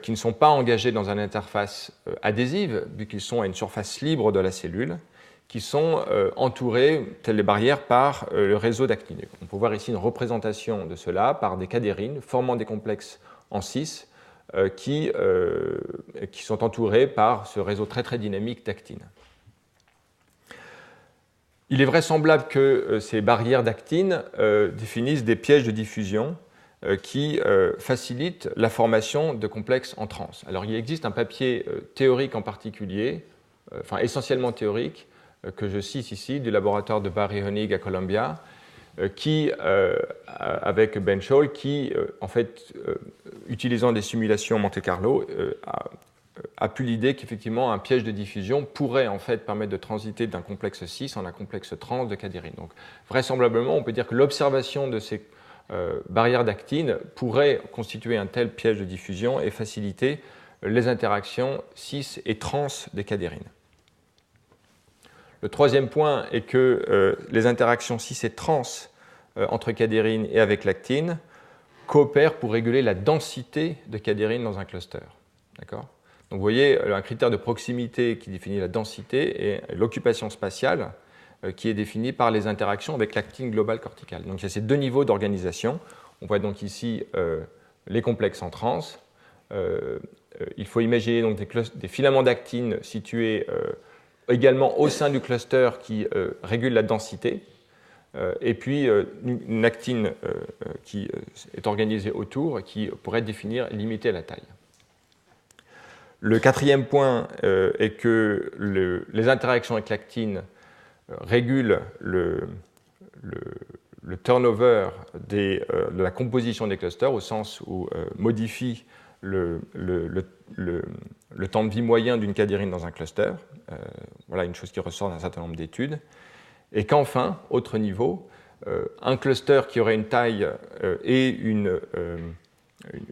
qui ne sont pas engagés dans une interface adhésive, vu qu'ils sont à une surface libre de la cellule, qui sont entourés, telles les barrières, par le réseau d'actine. On peut voir ici une représentation de cela par des cadérines formant des complexes en cis qui sont entourés par ce réseau très très dynamique d'actine. Il est vraisemblable que ces barrières d'actine définissent des pièges de diffusion qui facilite la formation de complexes en trans. Alors il existe un papier théorique en particulier, essentiellement théorique, que je cite ici, du laboratoire de Barry Honig à Columbia, qui, avec Ben Scholl, qui, utilisant des simulations Monte-Carlo, a pu l'idée qu'effectivement un piège de diffusion pourrait en fait permettre de transiter d'un complexe 6 en un complexe trans de cadérine. Donc vraisemblablement, on peut dire que l'observation de ces barrières d'actine pourrait constituer un tel piège de diffusion et faciliter les interactions 6 et trans des cadérines. Le troisième point est que les interactions 6 et trans entre cadérine et avec l'actine coopèrent pour réguler la densité de cadérine dans un cluster. D'accord ? Donc vous voyez, un critère de proximité qui définit la densité et l'occupation spatiale qui est définie par les interactions avec l'actine globale corticale. Donc il y a ces deux niveaux d'organisation. On voit donc ici les complexes en trans. Il faut imaginer donc des filaments d'actine situés également au sein du cluster qui régule la densité, et puis une actine qui est organisée autour et qui pourrait définir, limiter la taille. Le quatrième point est que les interactions avec l'actine régulent le turnover de la composition des clusters, au sens où modifient le temps de vie moyen d'une cadérine dans un cluster. Voilà une chose qui ressort d'un certain nombre d'études. Et qu'enfin, autre niveau, un cluster qui aurait une taille et une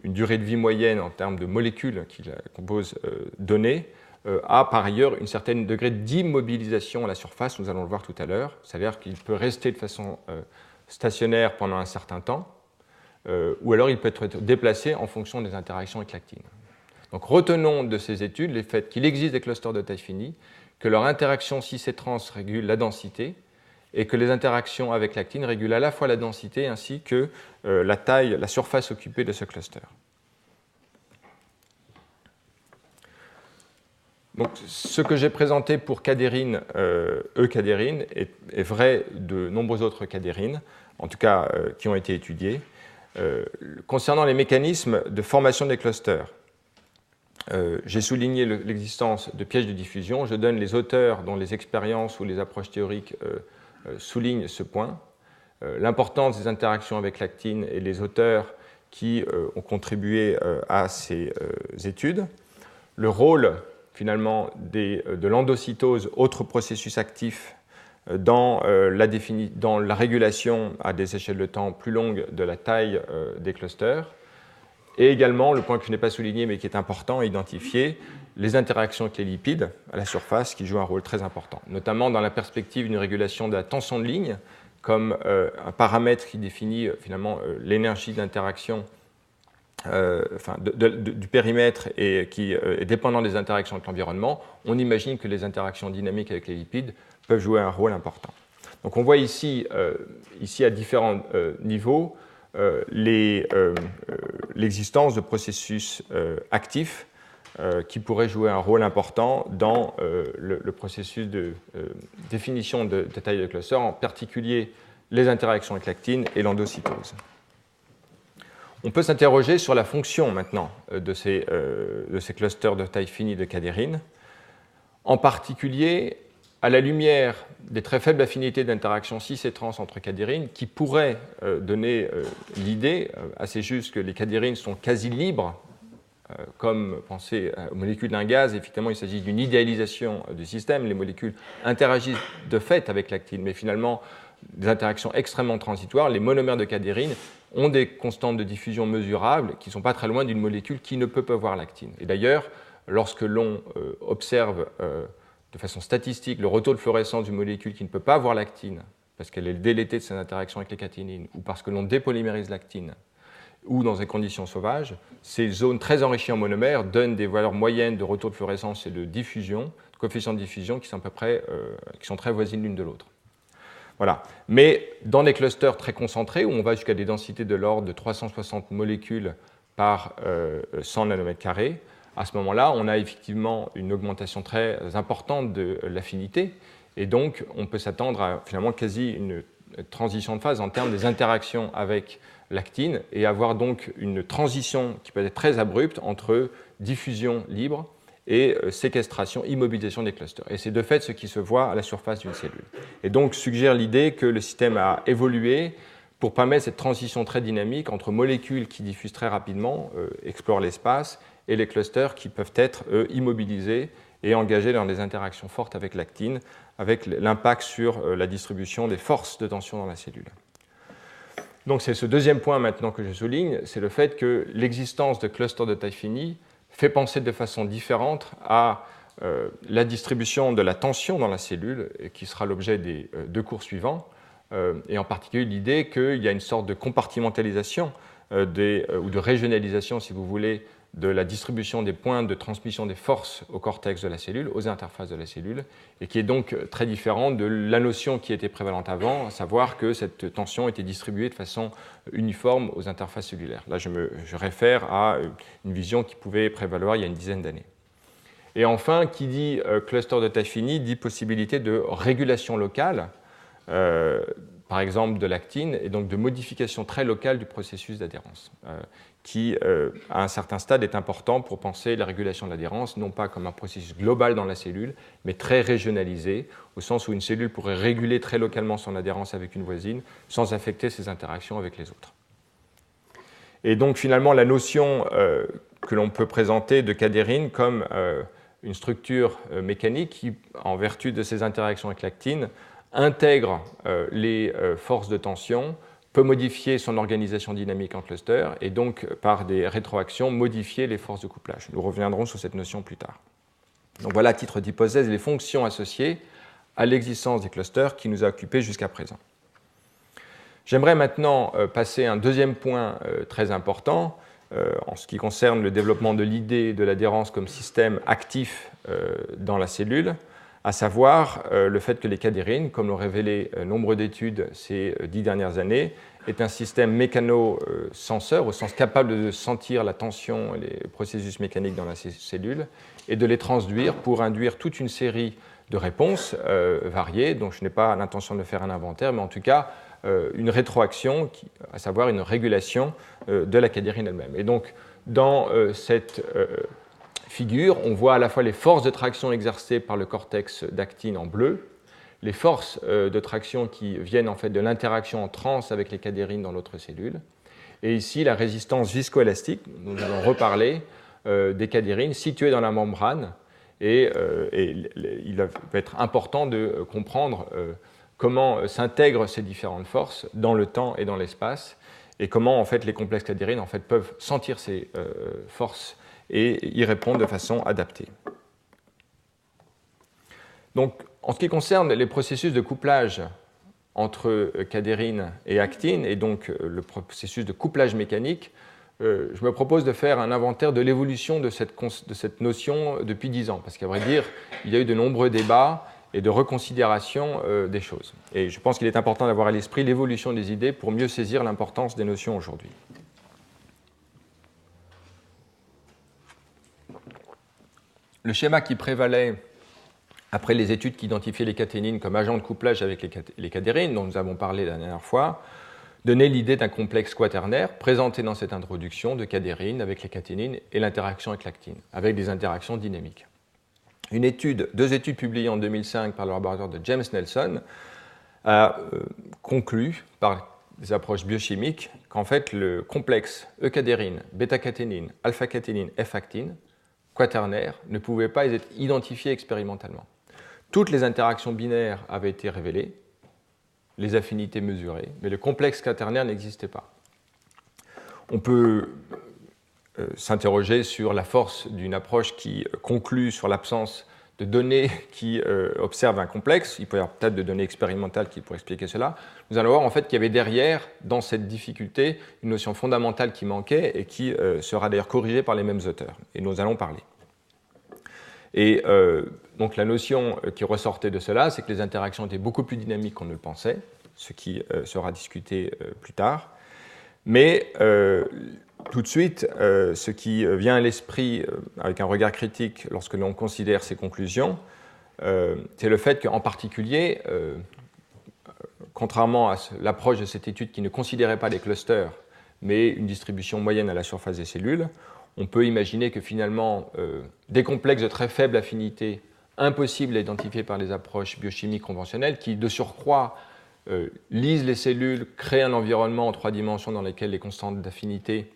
durée de vie moyenne en termes de molécules qui la composent données a par ailleurs un certain degré d'immobilisation à la surface, nous allons le voir tout à l'heure, c'est-à-dire qu'il peut rester de façon stationnaire pendant un certain temps, ou alors il peut être déplacé en fonction des interactions avec l'actine. Donc retenons de ces études les faits qu'il existe des clusters de taille finie, que leur interaction cis et trans régule la densité, et que les interactions avec l'actine régulent à la fois la densité ainsi que la taille, la surface occupée de ce cluster. Donc, ce que j'ai présenté pour cadérine, E-cadérine, est vrai de nombreuses autres cadérines, en tout cas qui ont été étudiées. Concernant les mécanismes de formation des clusters, j'ai souligné l'existence de pièges de diffusion. Je donne les auteurs dont les expériences ou les approches théoriques soulignent ce point. L'importance des interactions avec l'actine et les auteurs qui ont contribué à ces études. Le rôle, finalement, de l'endocytose, autre processus actif, dans la régulation à des échelles de temps plus longues de la taille des clusters. Et également, le point que je n'ai pas souligné mais qui est important à identifier, les interactions avec les lipides à la surface qui jouent un rôle très important, notamment dans la perspective d'une régulation de la tension de ligne, comme un paramètre qui définit finalement l'énergie d'interaction du périmètre et qui est dépendant des interactions avec l'environnement. On imagine que les interactions dynamiques avec les lipides peuvent jouer un rôle important. Donc on voit ici à différents niveaux, l'existence de processus actifs qui pourraient jouer un rôle important dans le processus de définition de taille de cluster, en particulier les interactions avec l'actine et l'endocytose. On peut s'interroger sur la fonction maintenant de ces clusters de taille finie de cadérine, en particulier à la lumière des très faibles affinités d'interaction cis et trans entre cadérines, qui pourraient donner l'idée assez juste que les cadérines sont quasi libres, comme penser aux molécules d'un gaz. Effectivement, il s'agit d'une idéalisation du système. Les molécules interagissent de fait avec l'actine, mais finalement, des interactions extrêmement transitoires. Les monomères de cadérine ont des constantes de diffusion mesurables qui ne sont pas très loin d'une molécule qui ne peut pas voir l'actine. Et d'ailleurs, lorsque l'on observe de façon statistique le retour de fluorescence d'une molécule qui ne peut pas voir l'actine, parce qu'elle est délétée de ses interactions avec les caténines, ou parce que l'on dépolymérise l'actine, ou dans des conditions sauvages, ces zones très enrichies en monomères donnent des valeurs moyennes de retour de fluorescence et de diffusion, de coefficient de diffusion qui sont, qui sont très voisines l'une de l'autre. Voilà. Mais dans des clusters très concentrés, où on va jusqu'à des densités de l'ordre de 360 molécules par 100 nanomètres carrés, à ce moment-là, on a effectivement une augmentation très importante de l'affinité, et donc on peut s'attendre à finalement quasi une transition de phase en termes des interactions avec l'actine et avoir donc une transition qui peut être très abrupte entre diffusion libre et séquestration, immobilisation des clusters. Et c'est de fait ce qui se voit à la surface d'une cellule. Et donc suggère l'idée que le système a évolué pour permettre cette transition très dynamique entre molécules qui diffusent très rapidement, explorent l'espace, et les clusters qui peuvent être immobilisés et engagés dans des interactions fortes avec l'actine, avec l'impact sur la distribution des forces de tension dans la cellule. Donc c'est ce deuxième point maintenant que je souligne, c'est le fait que l'existence de clusters de taille finie fait penser de façon différente à la distribution de la tension dans la cellule, qui sera l'objet des deux cours suivants, et en particulier l'idée qu'il y a une sorte de compartimentalisation ou de régionalisation, si vous voulez, de la distribution des points de transmission des forces au cortex de la cellule, aux interfaces de la cellule, et qui est donc très différente de la notion qui était prévalente avant, à savoir que cette tension était distribuée de façon uniforme aux interfaces cellulaires. Là, je réfère à une vision qui pouvait prévaloir il y a une dizaine d'années. Et enfin, qui dit cluster de taille finie, dit possibilité de régulation locale, par exemple de l'actine, et donc de modification très locale du processus d'adhérence, qui, à un certain stade, est important pour penser la régulation de l'adhérence, non pas comme un processus global dans la cellule, mais très régionalisé, au sens où une cellule pourrait réguler très localement son adhérence avec une voisine, sans affecter ses interactions avec les autres. Et donc, finalement, la notion que l'on peut présenter de cadérine comme une structure mécanique qui, en vertu de ses interactions avec l'actine, intègre les forces de tension, peut modifier son organisation dynamique en cluster et donc, par des rétroactions, modifier les forces de couplage. Nous reviendrons sur cette notion plus tard. Donc voilà, à titre d'hypothèse, les fonctions associées à l'existence des clusters qui nous a occupés jusqu'à présent. J'aimerais maintenant passer à un deuxième point très important en ce qui concerne le développement de l'idée de l'adhérence comme système actif dans la cellule, à savoir le fait que les cadérines, comme l'ont révélé nombre d'études ces 10 dernières années, est un système mécano-senseur, au sens capable de sentir la tension et les processus mécaniques dans la cellule, et de les transduire pour induire toute une série de réponses variées, dont je n'ai pas l'intention de faire un inventaire, mais en tout cas une rétroaction, à savoir une régulation de la cadérine elle-même. Et donc, dans cette figure, on voit à la fois les forces de traction exercées par le cortex d'actine en bleu, les forces de traction qui viennent en fait de l'interaction en trans avec les cadérines dans l'autre cellule, et ici la résistance viscoélastique, dont nous allons reparler, des cadérines situées dans la membrane, et il va être important de comprendre comment s'intègrent ces différentes forces dans le temps et dans l'espace, et comment en fait les complexes cadérines en fait peuvent sentir ces forces et y répondre de façon adaptée. Donc, en ce qui concerne les processus de couplage entre cadérine et actine, et donc le processus de couplage mécanique, je me propose de faire un inventaire de l'évolution de cette notion depuis 10 ans, parce qu'à vrai dire, il y a eu de nombreux débats et de reconsidération des choses. Et je pense qu'il est important d'avoir à l'esprit l'évolution des idées pour mieux saisir l'importance des notions aujourd'hui. Le schéma qui prévalait après les études qui identifiaient les caténines comme agents de couplage avec les cadérines, dont nous avons parlé la dernière fois, donnait l'idée d'un complexe quaternaire présenté dans cette introduction de cadérine avec les caténines et l'interaction avec l'actine, avec des interactions dynamiques. Deux études publiées en 2005 par le laboratoire de James Nelson a conclu par des approches biochimiques qu'en fait le complexe E-cadérine, bêta-caténine, alpha-caténine, F-actine quaternaire ne pouvait pas être identifié expérimentalement. Toutes les interactions binaires avaient été révélées, les affinités mesurées, mais le complexe quaternaire n'existait pas. On peut s'interroger sur la force d'une approche qui conclut sur l'absence de données qui observent un complexe. Il peut y avoir peut-être de données expérimentales qui pourraient expliquer cela. Nous allons voir en fait qu'il y avait derrière, dans cette difficulté, une notion fondamentale qui manquait et qui sera d'ailleurs corrigée par les mêmes auteurs. Et nous allons parler. Et donc la notion qui ressortait de cela, c'est que les interactions étaient beaucoup plus dynamiques qu'on ne le pensait, ce qui sera discuté plus tard. Mais tout de suite, ce qui vient à l'esprit avec un regard critique lorsque l'on considère ces conclusions, c'est le fait qu'en particulier, contrairement à l'approche de cette étude qui ne considérait pas les clusters, mais une distribution moyenne à la surface des cellules, on peut imaginer que finalement, des complexes de très faible affinité, impossibles à identifier par les approches biochimiques conventionnelles, qui de surcroît lisent les cellules, créent un environnement en 3 dimensions dans lequel les constantes d'affinité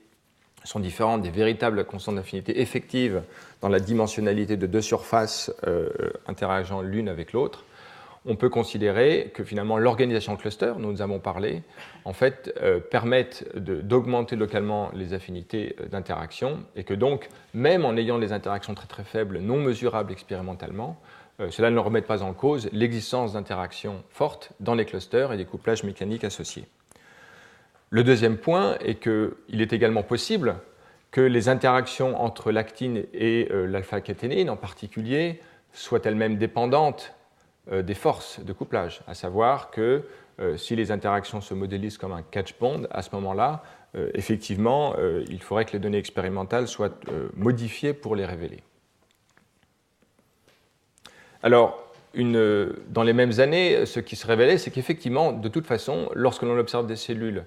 sont différentes des véritables constantes d'affinité effectives dans la dimensionnalité de 2 surfaces interageant l'une avec l'autre, on peut considérer que finalement l'organisation de clusters, dont nous avons parlé, en fait, permettent d'augmenter localement les affinités d'interaction et que donc, même en ayant des interactions très très faibles, non mesurables expérimentalement, cela ne remet pas en cause l'existence d'interactions fortes dans les clusters et des couplages mécaniques associés. Le deuxième point est qu'il est également possible que les interactions entre l'actine et l'alpha-caténine en particulier soient elles-mêmes dépendantes des forces de couplage, à savoir que si les interactions se modélisent comme un catch bond, à ce moment-là, effectivement, il faudrait que les données expérimentales soient modifiées pour les révéler. Alors, dans les mêmes années, ce qui se révélait, c'est qu'effectivement, de toute façon, lorsque l'on observe des cellules,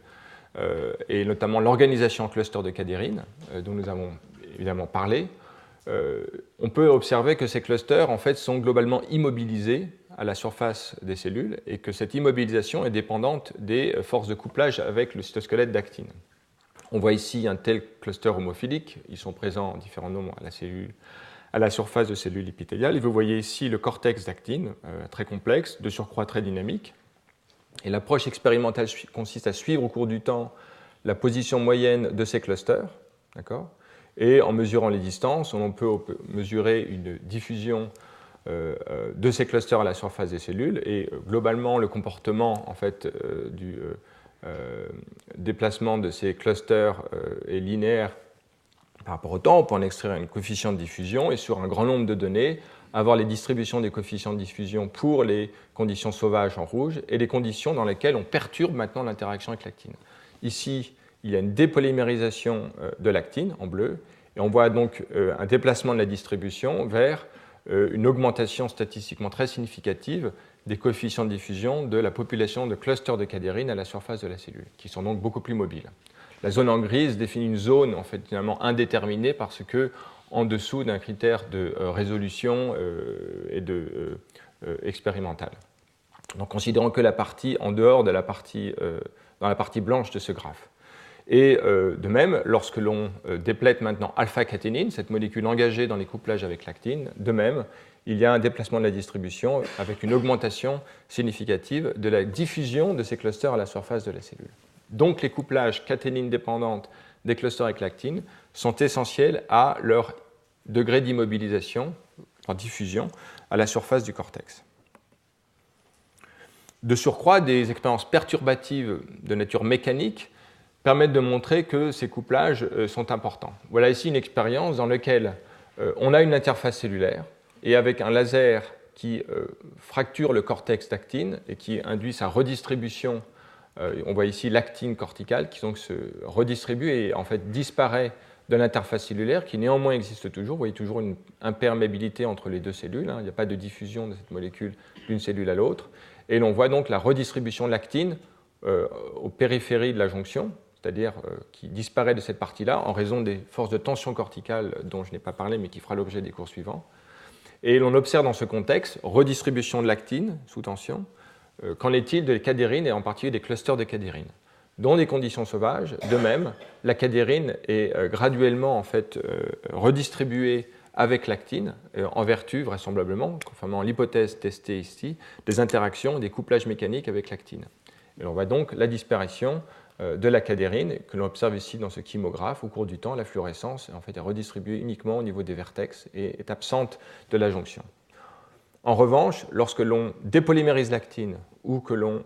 et notamment l'organisation en cluster de cadérine, dont nous avons évidemment parlé, on peut observer que ces clusters en fait, sont globalement immobilisés à la surface des cellules et que cette immobilisation est dépendante des forces de couplage avec le cytosquelette d'actine. On voit ici un tel cluster homophilique, ils sont présents en différents nombres à la surface de cellules épithéliales. Et vous voyez ici le cortex d'actine, très complexe, de surcroît très dynamique. Et l'approche expérimentale consiste à suivre au cours du temps la position moyenne de ces clusters, d'accord ? Et en mesurant les distances, on peut mesurer une diffusion de ces clusters à la surface des cellules et globalement le comportement en fait, du déplacement de ces clusters est linéaire par rapport au temps. On peut en extraire un coefficient de diffusion et sur un grand nombre de données avoir les distributions des coefficients de diffusion pour les conditions sauvages en rouge et les conditions dans lesquelles on perturbe maintenant l'interaction avec l'actine. Ici, il y a une dépolymérisation de l'actine en bleu et on voit donc un déplacement de la distribution vers une augmentation statistiquement très significative des coefficients de diffusion de la population de clusters de cadérine à la surface de la cellule, qui sont donc beaucoup plus mobiles. La zone en grise définit une zone en fait, finalement indéterminée parce que en dessous d'un critère de résolution et de expérimentale. Donc considérons que la partie en dehors de la partie, dans la partie blanche de ce graphe. Et de même, lorsque l'on déplète maintenant alpha-caténine, cette molécule engagée dans les couplages avec l'actine, de même, il y a un déplacement de la distribution avec une augmentation significative de la diffusion de ces clusters à la surface de la cellule. Donc les couplages caténine dépendantes des clusters avec l'actine sont essentiels à leur degré d'immobilisation, en diffusion, à la surface du cortex. De surcroît, des expériences perturbatives de nature mécanique permettent de montrer que ces couplages sont importants. Voilà ici une expérience dans laquelle on a une interface cellulaire et avec un laser qui fracture le cortex d'actine et qui induit sa redistribution. On voit ici l'actine corticale qui donc se redistribue et en fait disparaît de l'interface cellulaire qui néanmoins existe toujours. Vous voyez toujours une imperméabilité entre les deux cellules. Il n'y a pas de diffusion de cette molécule d'une cellule à l'autre. Et l'on voit donc la redistribution de l'actine aux périphéries de la jonction, c'est-à-dire qui disparaît de cette partie-là en raison des forces de tension corticale dont je n'ai pas parlé mais qui fera l'objet des cours suivants. Et l'on observe dans ce contexte redistribution de l'actine sous tension. Qu'en est-il de cadérine et en particulier des clusters de cadérine ? Dans des conditions sauvages, de même, la cadérine est graduellement en fait, redistribuée avec l'actine en vertu, vraisemblablement, conformément à l'hypothèse testée ici, des interactions, des couplages mécaniques avec l'actine. Et on voit donc la disparition de la cadérine que l'on observe ici dans ce chymographe. Au cours du temps, la fluorescence en fait, est redistribuée uniquement au niveau des vertex et est absente de la jonction. En revanche, lorsque l'on dépolymérise l'actine ou que l'on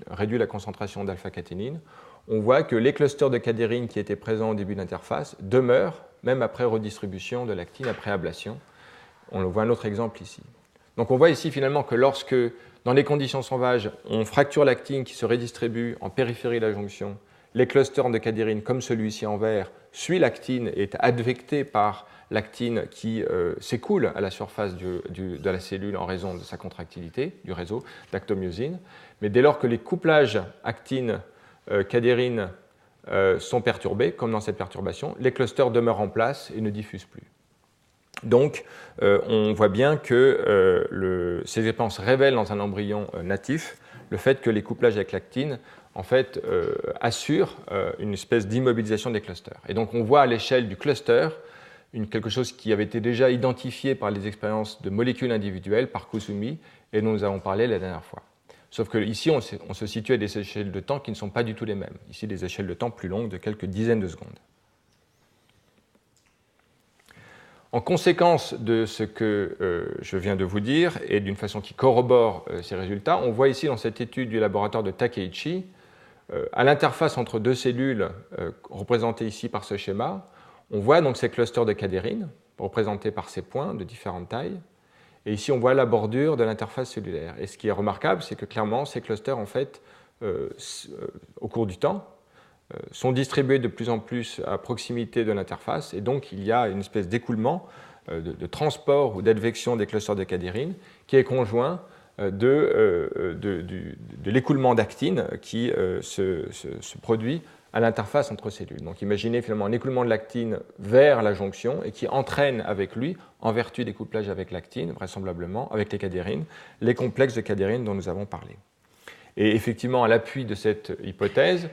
réduit la concentration d'alpha-caténine, on voit que les clusters de cadérine qui étaient présents au début de l'interface demeurent, même après redistribution de l'actine, après ablation. On voit un autre exemple ici. Donc on voit ici finalement que lorsque, dans les conditions sauvages, on fracture l'actine qui se redistribue en périphérie de la jonction, les clusters de cadérine, comme celui-ci en vert, suit l'actine et est advecté par l'actine qui s'écoule à la surface de la cellule en raison de sa contractilité, du réseau d'actomyosine. Mais dès lors que les couplages actine-cadérine sont perturbés, comme dans cette perturbation, les clusters demeurent en place et ne diffusent plus. Donc, on voit bien que ces expériences révèlent dans un embryon natif le fait que les couplages avec l'actine en fait, assurent une espèce d'immobilisation des clusters. Et donc, on voit à l'échelle du cluster quelque chose qui avait été déjà identifié par les expériences de molécules individuelles par Kusumi et dont nous avons parlé la dernière fois. Sauf qu'ici, on se situe à des échelles de temps qui ne sont pas du tout les mêmes. Ici, des échelles de temps plus longues de quelques dizaines de secondes. En conséquence de ce que je viens de vous dire, et d'une façon qui corrobore ces résultats, on voit ici dans cette étude du laboratoire de Takeichi, à l'interface entre deux cellules représentées ici par ce schéma, on voit donc ces clusters de cadérine, représentés par ces points de différentes tailles, et ici on voit la bordure de l'interface cellulaire. Et ce qui est remarquable, c'est que clairement ces clusters, en fait, au cours du temps, sont distribués de plus en plus à proximité de l'interface, et donc il y a une espèce d'écoulement, de transport ou d'advection des clusters de cadérine qui est conjoint de l'écoulement d'actine qui se produit à l'interface entre cellules. Donc imaginez finalement un écoulement de l'actine vers la jonction et qui entraîne avec lui, en vertu des couplages avec l'actine, vraisemblablement, avec les cadérines, les complexes de cadérine dont nous avons parlé. Et effectivement, à l'appui de cette hypothèse,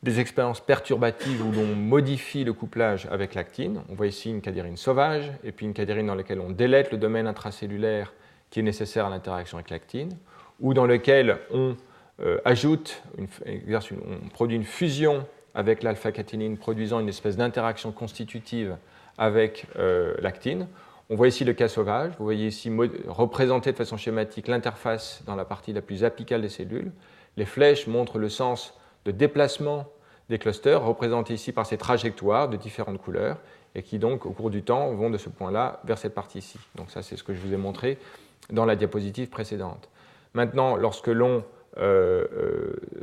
des expériences perturbatives où l'on modifie le couplage avec l'actine. On voit ici une cadérine sauvage et puis une cadérine dans laquelle on délète le domaine intracellulaire qui est nécessaire à l'interaction avec l'actine, ou dans lequel on on produit une fusion avec l'alpha-caténine, produisant une espèce d'interaction constitutive avec l'actine. On voit ici le cas sauvage. Vous voyez ici représenté de façon schématique l'interface dans la partie la plus apicale des cellules. Les flèches montrent le sens de déplacement des clusters, représentés ici par ces trajectoires de différentes couleurs, et qui donc, au cours du temps, vont de ce point-là vers cette partie-ci. Donc ça, c'est ce que je vous ai montré dans la diapositive précédente. Maintenant, lorsque l'on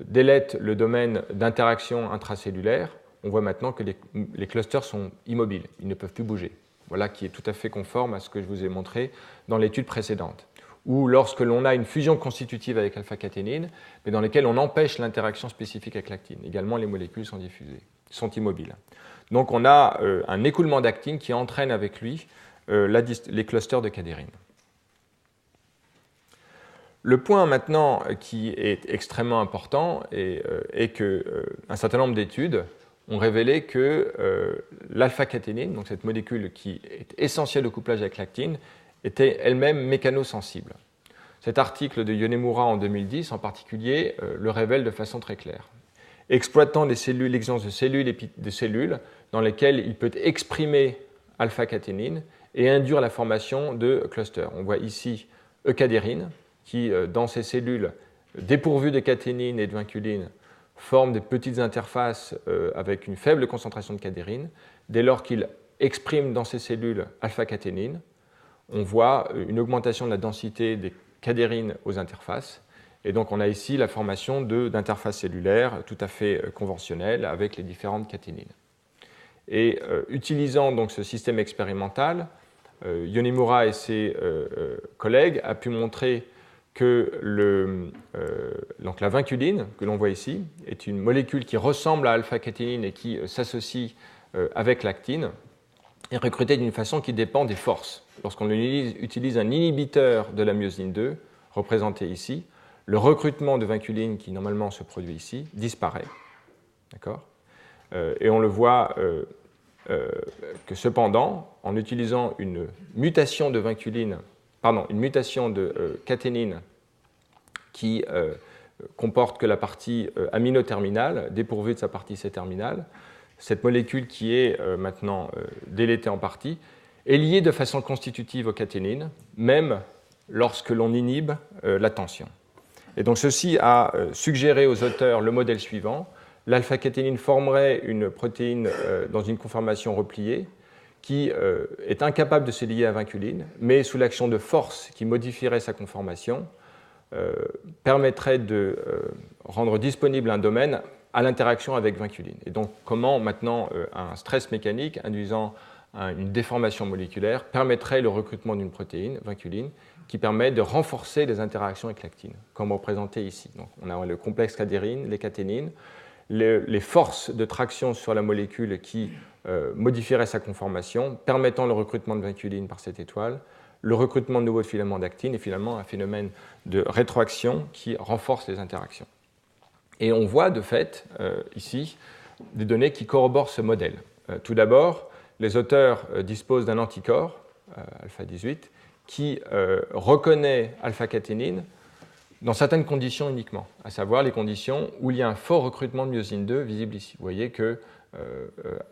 délète le domaine d'interaction intracellulaire, on voit maintenant que les clusters sont immobiles, ils ne peuvent plus bouger. Voilà qui est tout à fait conforme à ce que je vous ai montré dans l'étude précédente. Ou lorsque l'on a une fusion constitutive avec alpha-caténine, mais dans laquelle on empêche l'interaction spécifique avec l'actine. Également, les molécules sont diffusées, sont immobiles. Donc on a un écoulement d'actine qui entraîne avec lui les clusters de cadérine. Le point maintenant qui est extrêmement important est qu'un certain nombre d'études ont révélé que l'alpha-caténine, donc cette molécule qui est essentielle au couplage avec l'actine, était elle-même mécanosensible. Cet article de Yonemura en 2010 en particulier le révèle de façon très claire. Exploitant l'existence de cellules dans lesquelles il peut exprimer alpha-caténine et induire la formation de clusters. On voit ici eucadérine qui, dans ces cellules dépourvues de caténine et de vinculine, forment des petites interfaces avec une faible concentration de cadérine. Dès lors qu'il exprime dans ces cellules alpha-caténine, on voit une augmentation de la densité des cadérines aux interfaces. Et donc on a ici la formation d'interfaces cellulaires tout à fait conventionnelles avec les différentes caténines. Et utilisant donc ce système expérimental, Yonemura et ses collègues ont pu montrer que donc la vinculine, que l'on voit ici, est une molécule qui ressemble à alpha-caténine et qui s'associe avec l'actine, est recrutée d'une façon qui dépend des forces. Lorsqu'on utilise un inhibiteur de la myosine 2, représenté ici, le recrutement de vinculine qui normalement se produit ici disparaît. D'accord ? Et on le voit que cependant, en utilisant une mutation de caténine qui comporte que la partie aminoterminale, dépourvue de sa partie C-terminale, cette molécule qui est maintenant délétée en partie, est liée de façon constitutive aux caténines, même lorsque l'on inhibe la tension. Et donc ceci a suggéré aux auteurs le modèle suivant. L'alpha-caténine formerait une protéine dans une conformation repliée qui est incapable de se lier à vinculine, mais sous l'action de force qui modifierait sa conformation, permettrait de rendre disponible un domaine à l'interaction avec vinculine. Et donc comment maintenant un stress mécanique induisant une déformation moléculaire, permettrait le recrutement d'une protéine, vinculine, qui permet de renforcer les interactions avec l'actine, comme représenté ici. Donc, on a le complexe cadérine, les caténines, les forces de traction sur la molécule qui modifieraient sa conformation, permettant le recrutement de vinculine par cette étoile, le recrutement de nouveaux filaments d'actine et finalement un phénomène de rétroaction qui renforce les interactions. Et on voit de fait ici des données qui corroborent ce modèle. Tout d'abord, les auteurs disposent d'un anticorps, alpha 18, qui reconnaît alpha-caténine dans certaines conditions uniquement, à savoir les conditions où il y a un fort recrutement de myosine 2 visible ici. Vous voyez que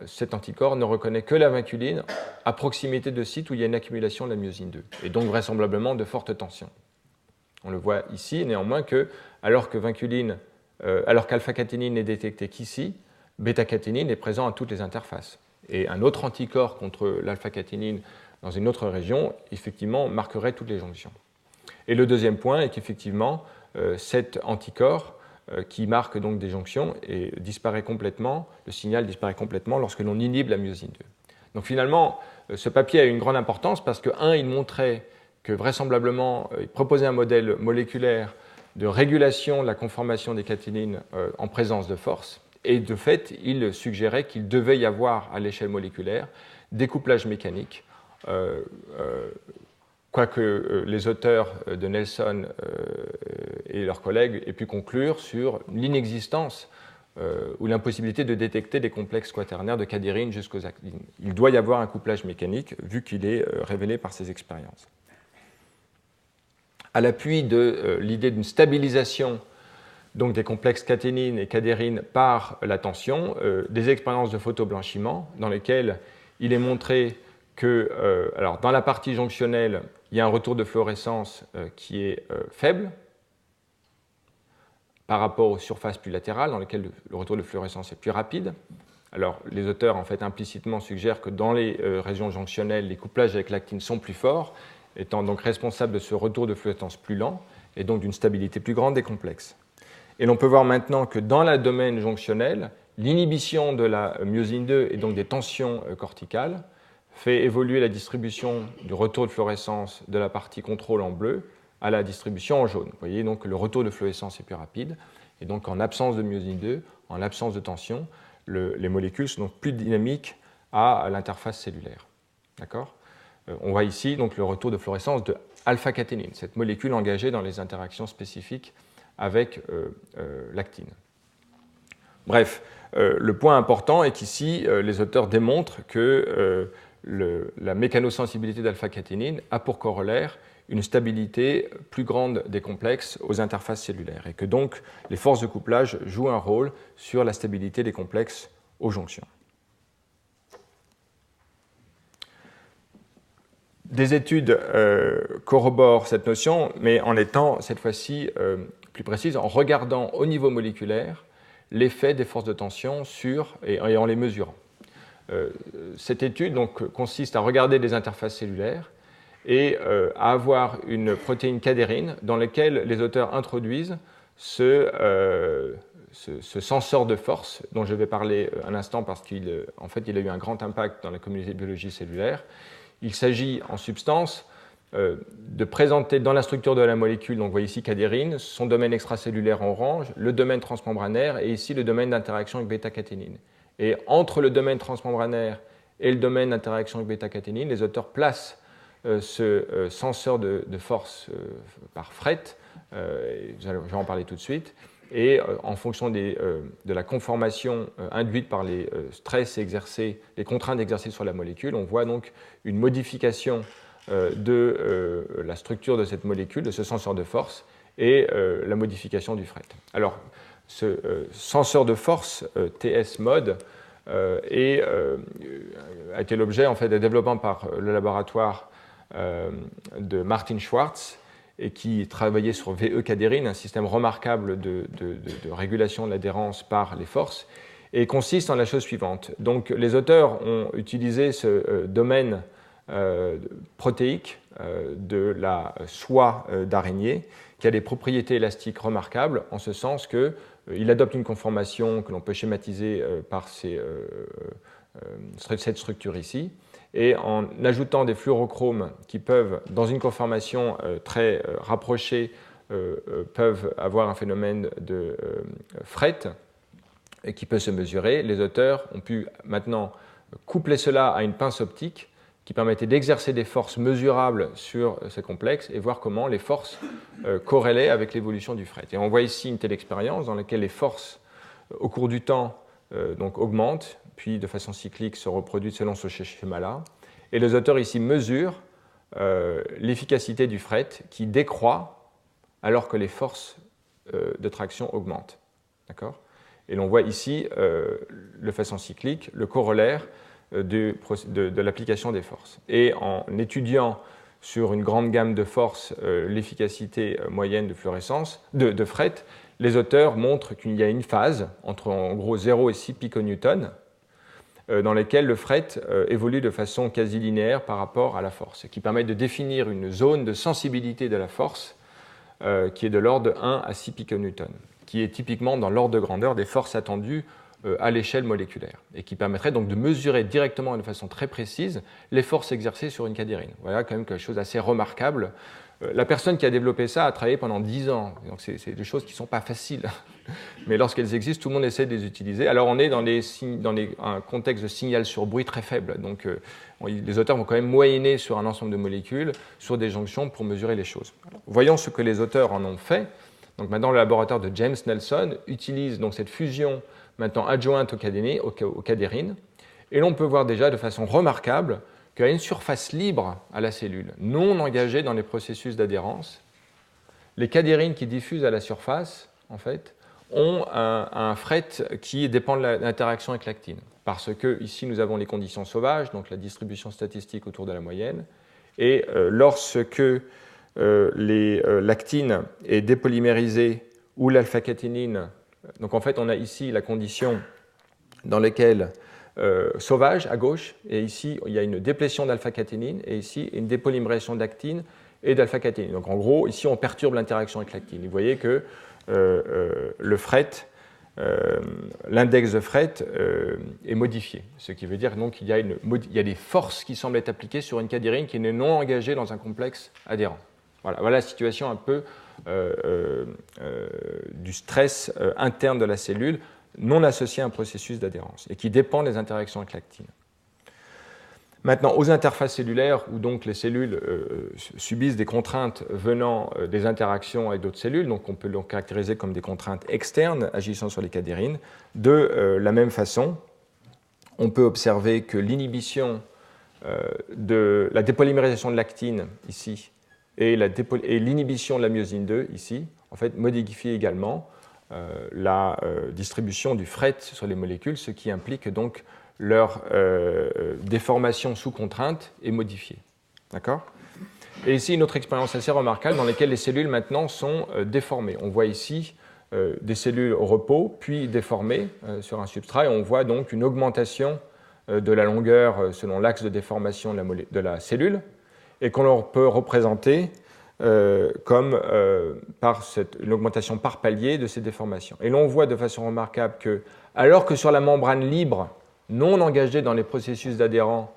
cet anticorps ne reconnaît que la vinculine à proximité de sites où il y a une accumulation de la myosine 2, et donc vraisemblablement de fortes tensions. On le voit ici, néanmoins, que alors qu'alpha-caténine n'est détectée qu'ici, bêta-caténine est présent à toutes les interfaces. Et un autre anticorps contre l'alpha-caténine dans une autre région, effectivement, marquerait toutes les jonctions. Et le deuxième point est qu'effectivement, cet anticorps qui marque donc des jonctions et disparaît complètement, le signal disparaît complètement lorsque l'on inhibe la myosine 2. Donc finalement, ce papier a une grande importance parce que, il montrait que vraisemblablement, il proposait un modèle moléculaire de régulation de la conformation des caténines en présence de force, et de fait, il suggérait qu'il devait y avoir à l'échelle moléculaire des couplages mécaniques, quoique les auteurs de Nelson et leurs collègues aient pu conclure sur l'inexistence ou l'impossibilité de détecter des complexes quaternaires de cadérine jusqu'aux actines. Il doit y avoir un couplage mécanique, vu qu'il est révélé par ces expériences. À l'appui de l'idée d'une stabilisation donc des complexes caténine et cadérine par la tension, des expériences de photoblanchiment dans lesquelles il est montré que dans la partie jonctionnelle, il y a un retour de fluorescence qui est faible par rapport aux surfaces plus latérales dans lesquelles le retour de fluorescence est plus rapide. Alors, les auteurs, en fait, implicitement suggèrent que dans les régions jonctionnelles, les couplages avec l'actine sont plus forts, étant donc responsables de ce retour de fluorescence plus lent et donc d'une stabilité plus grande des complexes. Et l'on peut voir maintenant que dans le domaine jonctionnel, l'inhibition de la myosine 2 et donc des tensions corticales fait évoluer la distribution du retour de fluorescence de la partie contrôle en bleu à la distribution en jaune. Vous voyez donc que le retour de fluorescence est plus rapide, et donc en absence de myosine 2, en absence de tension, les molécules sont donc plus dynamiques à l'interface cellulaire. D'accord ? On voit ici donc le retour de fluorescence de alpha-caténine, cette molécule engagée dans les interactions spécifiques avec l'actine. Bref, le point important est qu'ici, les auteurs démontrent que la mécanosensibilité d'alpha-caténine a pour corollaire une stabilité plus grande des complexes aux interfaces cellulaires, et que donc les forces de couplage jouent un rôle sur la stabilité des complexes aux jonctions. Des études corroborent cette notion, mais en étant cette fois-ci plus précises, en regardant au niveau moléculaire l'effet des forces de tension et en les mesurant. Cette étude donc, consiste à regarder des interfaces cellulaires et à avoir une protéine cadérine dans laquelle les auteurs introduisent ce senseur de force dont je vais parler un instant parce qu'il il a eu un grand impact dans la communauté de biologie cellulaire. Il s'agit en substance de présenter dans la structure de la molécule, donc vous voyez ici cadérine, son domaine extracellulaire en orange, le domaine transmembranaire et ici le domaine d'interaction avec bêta-caténine. Et entre le domaine transmembranaire et le domaine d'interaction avec bêta-caténine, les auteurs placent ce senseur de force par fret, je vais en parler tout de suite, et en fonction de la conformation induite par les stress exercés, les contraintes exercées sur la molécule, on voit donc une modification de la structure de cette molécule, de ce senseur de force, et la modification du fret. Alors, ce senseur de force, TS-MOD, a été l'objet en fait, des développements par le laboratoire de Martin Schwartz, et qui travaillait sur VE-cadérine, un système remarquable de régulation de l'adhérence par les forces, et consiste en la chose suivante. Donc, les auteurs ont utilisé ce domaine protéique de la soie d'araignée, qui a des propriétés élastiques remarquables, en ce sens qu'il adopte une conformation que l'on peut schématiser par cette structure ici, Et en ajoutant des fluorochromes qui peuvent, dans une conformation très rapprochée, peuvent avoir un phénomène de fret et qui peut se mesurer, les auteurs ont pu maintenant coupler cela à une pince optique qui permettait d'exercer des forces mesurables sur ces complexes et voir comment les forces corrélaient avec l'évolution du fret. Et on voit ici une telle expérience dans laquelle les forces, au cours du temps, donc augmentent, puis de façon cyclique se reproduisent selon ce schéma-là. Et les auteurs ici mesurent l'efficacité du fret qui décroît alors que les forces de traction augmentent. D'accord ? Et l'on voit ici, de façon cyclique, le corollaire de l'application des forces. Et en étudiant sur une grande gamme de forces l'efficacité moyenne de fluorescence, de fret, les auteurs montrent qu'il y a une phase entre en gros 0 et 6 piconewtons dans lesquelles le fret évolue de façon quasi linéaire par rapport à la force, qui permet de définir une zone de sensibilité de la force qui est de l'ordre de 1 à 6 piconewtons, qui est typiquement dans l'ordre de grandeur des forces attendues à l'échelle moléculaire, et qui permettrait donc de mesurer directement et de façon très précise les forces exercées sur une cadérine. Voilà quand même quelque chose d'assez remarquable. La personne qui a développé ça a travaillé pendant 10 ans, donc c'est des choses qui ne sont pas faciles, mais lorsqu'elles existent, tout le monde essaie de les utiliser. Alors on est dans un contexte de signal sur bruit très faible, donc les auteurs vont quand même moyenner sur un ensemble de molécules, sur des jonctions pour mesurer les choses. Alors, voyons ce que les auteurs en ont fait. Donc maintenant, le laboratoire de James Nelson utilise donc cette fusion maintenant adjointe aux cadérines, et l'on peut voir déjà de façon remarquable qu'il y a une surface libre à la cellule, non engagée dans les processus d'adhérence. Les cadérines qui diffusent à la surface, en fait, ont un fret qui dépend de l'interaction avec l'actine, parce que ici nous avons les conditions sauvages, donc la distribution statistique autour de la moyenne, et lorsque l'actine est dépolymérisée ou l'alpha-caténine, donc en fait on a ici la condition dans laquelle sauvage à gauche, et ici il y a une déplétion d'alpha-caténine, et ici une dépolymérisation d'actine et d'alpha-caténine. Donc en gros, ici on perturbe l'interaction avec l'actine. Vous voyez que le fret, l'index de fret est modifié, ce qui veut dire donc qu'il y a des forces qui semblent être appliquées sur une cadérine qui n'est non engagée dans un complexe adhérent. Voilà la situation un peu du stress interne de la cellule, non associé à un processus d'adhérence et qui dépend des interactions avec l'actine. Maintenant, aux interfaces cellulaires, où donc les cellules subissent des contraintes venant des interactions avec d'autres cellules, donc on peut les caractériser comme des contraintes externes agissant sur les cadérines, de la même façon, on peut observer que l'inhibition de la dépolymérisation de l'actine ici et l'inhibition de la myosine 2 ici, en fait, modifie également la distribution du fret sur les molécules, ce qui implique donc leur déformation sous contrainte est modifiée. D'accord ? Et ici, une autre expérience assez remarquable dans laquelle les cellules maintenant sont déformées. On voit ici des cellules au repos, puis déformées sur un substrat, et on voit donc une augmentation de la longueur selon l'axe de déformation de la cellule, et qu'on peut représenter comme par une augmentation par palier de ces déformations. Et l'on voit de façon remarquable que, alors que sur la membrane libre, non engagée dans les processus d'adhérents,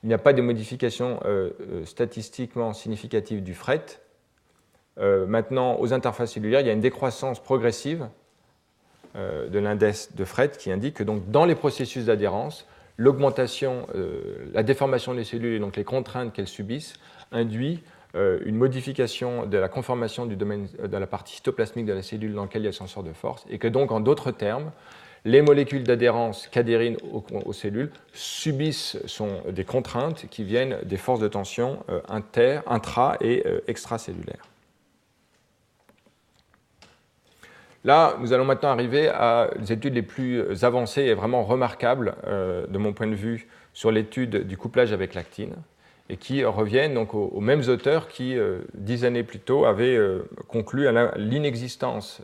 il n'y a pas de modification statistiquement significative du fret, maintenant, aux interfaces cellulaires, il y a une décroissance progressive de l'index de fret qui indique que donc, dans les processus d'adhérence, l'augmentation, la déformation des cellules et donc les contraintes qu'elles subissent induit une modification de la conformation du domaine de la partie cytoplasmique de la cellule dans laquelle il y a le senseur de force, et que donc, en d'autres termes, les molécules d'adhérence cadérines aux cellules subissent des contraintes qui viennent des forces de tension intra- et extracellulaires. Là, nous allons maintenant arriver à les études les plus avancées et vraiment remarquables, de mon point de vue, sur l'étude du couplage avec l'actine, et qui reviennent donc aux mêmes auteurs qui, 10 années plus tôt, avaient conclu à l'inexistence,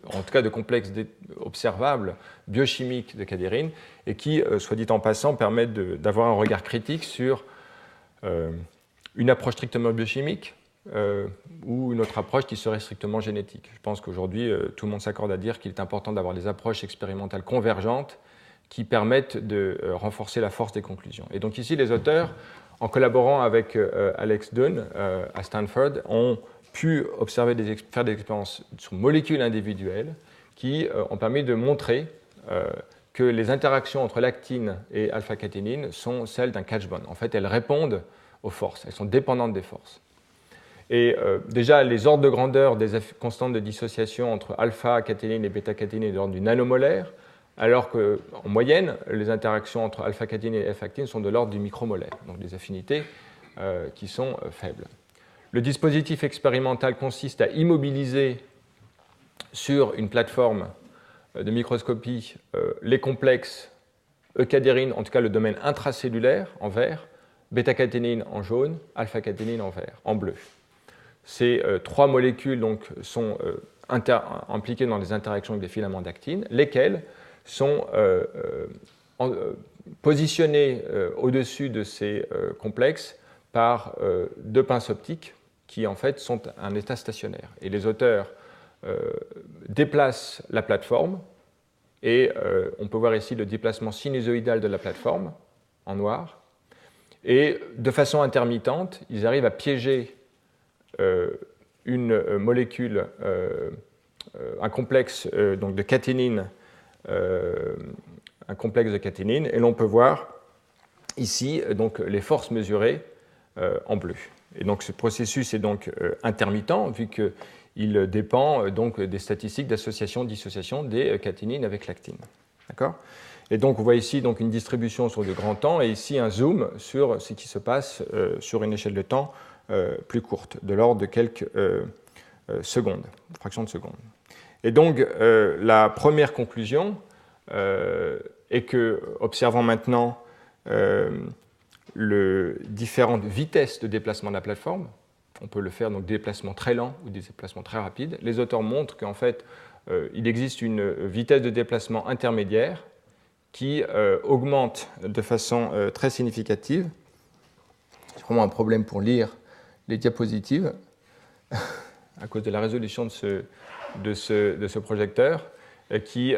en tout cas de complexes observables biochimiques de cadérine, et qui, soit dit en passant, permettent d'avoir un regard critique sur une approche strictement biochimique ou une autre approche qui serait strictement génétique. Je pense qu'aujourd'hui, tout le monde s'accorde à dire qu'il est important d'avoir des approches expérimentales convergentes qui permettent de renforcer la force des conclusions. Et donc ici, les auteurs, en collaborant avec Alex Dunn à Stanford, ont pu observer faire des expériences sur molécules individuelles qui ont permis de montrer que les interactions entre l'actine et alpha-caténine sont celles d'un catch bond. En fait, elles répondent aux forces, elles sont dépendantes des forces. Et déjà, les ordres de grandeur des constantes de dissociation entre alpha-caténine et bêta-caténine est de l'ordre du nanomolaire, alors qu'en moyenne, les interactions entre alpha-caténine et F-actine sont de l'ordre du micromolaire, donc des affinités qui sont faibles. Le dispositif expérimental consiste à immobiliser sur une plateforme de microscopie les complexes eucadérine, en tout cas le domaine intracellulaire en vert, bêta-caténine en jaune, alpha-caténine en vert, en bleu. Ces trois molécules donc, sont impliquées dans des interactions avec des filaments d'actine, lesquels sont positionnés au-dessus de ces complexes par deux pinces optiques qui en fait sont un état stationnaire. Et les auteurs déplacent la plateforme et on peut voir ici le déplacement sinusoïdal de la plateforme en noir. Et de façon intermittente, ils arrivent à piéger une molécule, un complexe donc de caténine, et l'on peut voir ici donc, les forces mesurées en bleu. Et donc ce processus est donc intermittent vu qu'il dépend donc des statistiques d'association-dissociation des caténines avec l'actine. D'accord ? Et donc on voit ici donc, une distribution sur de grands temps et ici un zoom sur ce qui se passe sur une échelle de temps plus courte, de l'ordre de quelques secondes, fractions de secondes. Et donc la première conclusion est que, observant maintenant les différentes vitesses de déplacement de la plateforme, on peut le faire donc des déplacements très lents ou des déplacements très rapides, les auteurs montrent qu'en fait il existe une vitesse de déplacement intermédiaire qui augmente de façon très significative. C'est vraiment un problème pour lire les diapositives à cause de la résolution de ce projecteur qui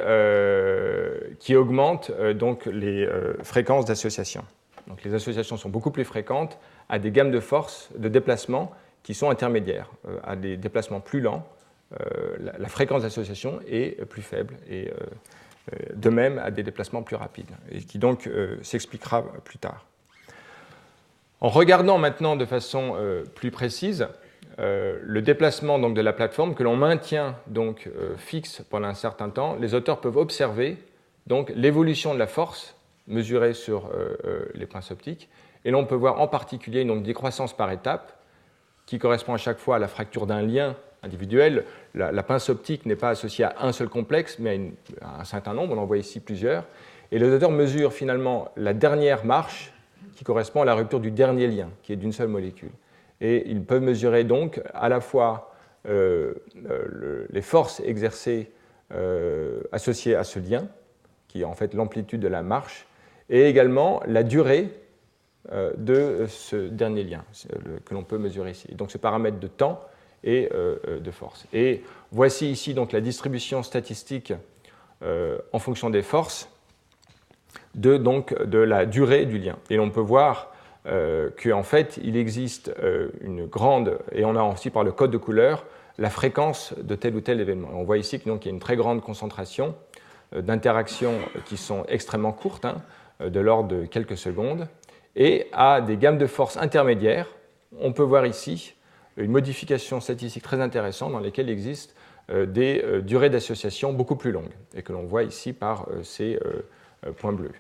augmente donc les fréquences d'association. Donc les associations sont beaucoup plus fréquentes à des gammes de force de déplacement qui sont intermédiaires. À des déplacements plus lents, la fréquence d'association est plus faible et de même à des déplacements plus rapides, et qui donc s'expliquera plus tard. En regardant maintenant de façon plus précise le déplacement donc, de la plateforme que l'on maintient donc, fixe pendant un certain temps, les auteurs peuvent observer donc, l'évolution de la force mesurée sur les pinces optiques, et l'on peut voir en particulier une décroissance par étapes qui correspond à chaque fois à la fracture d'un lien individuel. La pince optique n'est pas associée à un seul complexe, mais à un certain nombre, on en voit ici plusieurs, et les auteurs mesurent finalement la dernière marche qui correspond à la rupture du dernier lien, qui est d'une seule molécule. Et ils peuvent mesurer donc à la fois les forces exercées associées à ce lien, qui est en fait l'amplitude de la marche, et également la durée de ce dernier lien que l'on peut mesurer ici. Et donc ce paramètre de temps et de force. Et voici ici donc la distribution statistique en fonction des forces de la durée du lien. Et l'on peut voir qu'en fait, il existe une grande, et on a aussi par le code de couleur, la fréquence de tel ou tel événement. On voit ici qu'il y a une très grande concentration d'interactions qui sont extrêmement courtes, de l'ordre de quelques secondes, et à des gammes de force intermédiaires, on peut voir ici une modification statistique très intéressante dans laquelle il existe des durées d'association beaucoup plus longues, et que l'on voit ici par ces points bleus.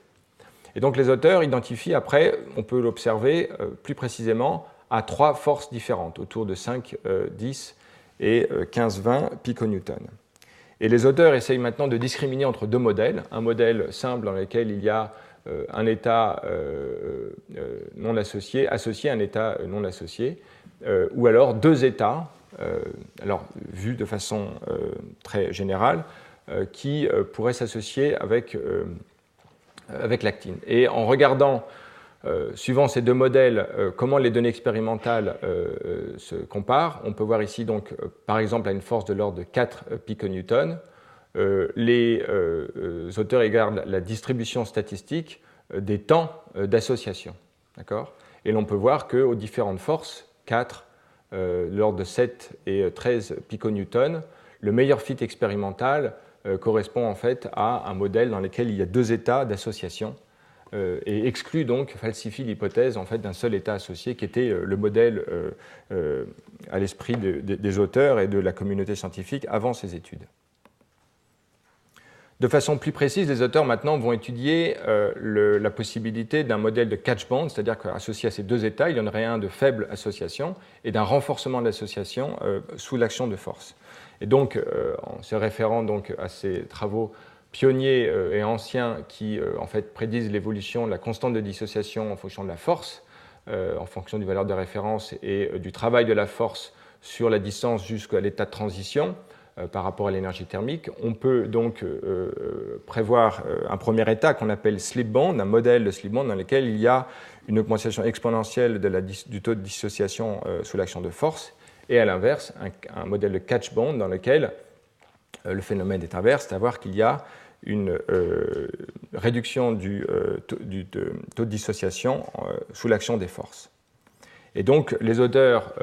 Et donc les auteurs identifient après, on peut l'observer plus précisément, à trois forces différentes, autour de 5, 10 et 15, 20 piconewtons. Et les auteurs essayent maintenant de discriminer entre deux modèles, un modèle simple dans lequel il y a un état non associé à un état non associé, ou alors deux états, alors vus de façon très générale, qui pourraient s'associer avec l'actine. Et en regardant, suivant ces deux modèles, comment les données expérimentales se comparent, on peut voir ici, donc, par exemple, à une force de l'ordre de 4 piconewtons, les auteurs regardent la distribution statistique des temps d'association. D'accord ? Et l'on peut voir qu'aux différentes forces, 4, l'ordre de 7 et 13 piconewtons, le meilleur fit expérimental correspond en fait à un modèle dans lequel il y a 2 états d'association et exclut donc, falsifie l'hypothèse en fait, d'un seul état associé qui était le modèle à l'esprit des auteurs et de la communauté scientifique avant ces études. De façon plus précise, les auteurs maintenant vont étudier la possibilité d'un modèle de catch-bond, c'est-à-dire qu'associé à ces 2 états, il y en aurait un de faible association et d'un renforcement de l'association sous l'action de force. Et donc, en se référant donc à ces travaux pionniers et anciens qui en fait prédisent l'évolution de la constante de dissociation en fonction de la force, en fonction du valeur de référence et du travail de la force sur la distance jusqu'à l'état de transition, par rapport à l'énergie thermique, on peut donc prévoir un premier état qu'on appelle slip bond, un modèle de slip bond dans lequel il y a une augmentation exponentielle du taux de dissociation sous l'action de force, et à l'inverse, un modèle de catch bond dans lequel le phénomène est inverse, c'est-à-dire qu'il y a une réduction du taux de dissociation sous l'action des forces. Et donc, les auteurs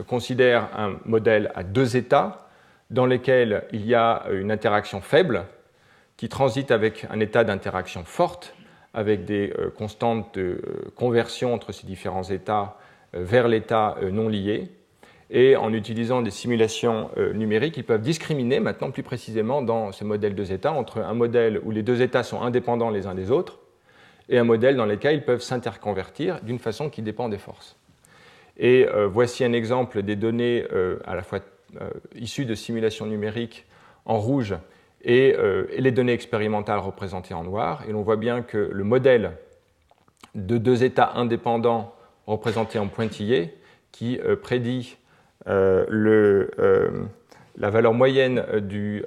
considèrent un modèle à 2 états, dans lesquels il y a une interaction faible qui transite avec un état d'interaction forte, avec des constantes de conversion entre ces différents états vers l'état non lié. Et en utilisant des simulations numériques, ils peuvent discriminer maintenant plus précisément dans ce modèle 2 états entre un modèle où les 2 états sont indépendants les uns des autres et un modèle dans lequel ils peuvent s'interconvertir d'une façon qui dépend des forces. Et voici un exemple des données à la fois issues de simulations numériques en rouge et les données expérimentales représentées en noir. Et l'on voit bien que le modèle de 2 états indépendants représentés en pointillés qui prédit la valeur moyenne de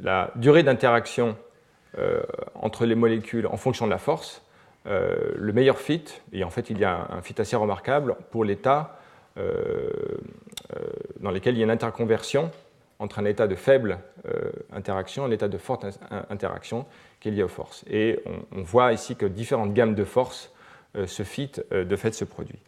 la durée d'interaction entre les molécules en fonction de la force, le meilleur fit, et en fait il y a un fit assez remarquable pour l'état dans lequel il y a une interconversion entre un état de faible interaction et l'état de forte interaction qui est lié aux forces. Et on voit ici que différentes gammes de forces, ce fit de fait se produit.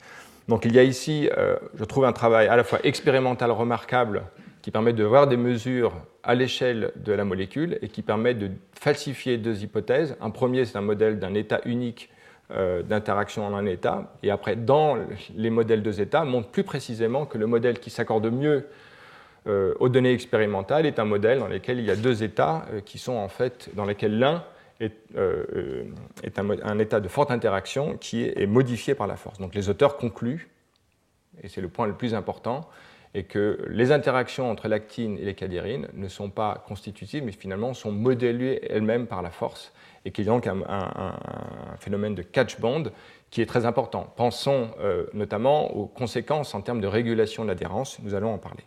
Donc il y a ici, je trouve, un travail à la fois expérimental remarquable qui permet de voir des mesures à l'échelle de la molécule et qui permet de falsifier 2 hypothèses. Un premier, c'est un modèle d'un état unique d'interaction en un état, et après, dans les modèles 2 états, montre plus précisément que le modèle qui s'accorde mieux aux données expérimentales est un modèle dans lequel il y a 2 états qui sont en fait, dans lesquels l'un est un état de forte interaction qui est modifié par la force. Donc les auteurs concluent, et c'est le point le plus important, et que les interactions entre l'actine et les cadérines ne sont pas constitutives, mais finalement sont modélées elles-mêmes par la force, et qu'il y a donc un phénomène de catch bond qui est très important. Pensons notamment aux conséquences en termes de régulation de l'adhérence, nous allons en parler.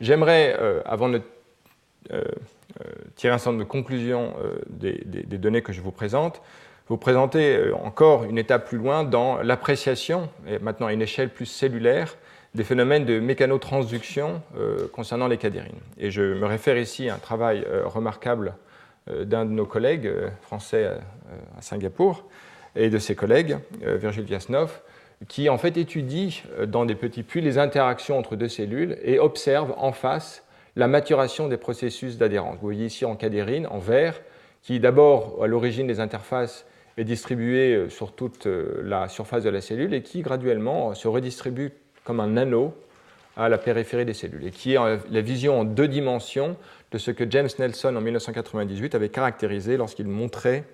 J'aimerais, avant de tirer un certain nombre de conclusions des données que je vous présenter encore une étape plus loin dans l'appréciation, et maintenant à une échelle plus cellulaire, des phénomènes de mécanotransduction concernant les cadérines. Et je me réfère ici à un travail remarquable d'un de nos collègues français à Singapour et de ses collègues, Virgil Viasnov, qui en fait étudie dans des petits puits les interactions entre 2 cellules et observe en face la maturation des processus d'adhérence. Vous voyez ici en cadérine, en vert, qui d'abord, à l'origine des interfaces, est distribué sur toute la surface de la cellule et qui graduellement se redistribue comme un anneau à la périphérie des cellules, et qui est la vision en 2 dimensions de ce que James Nelson, en 1998, avait caractérisé lorsqu'il montrait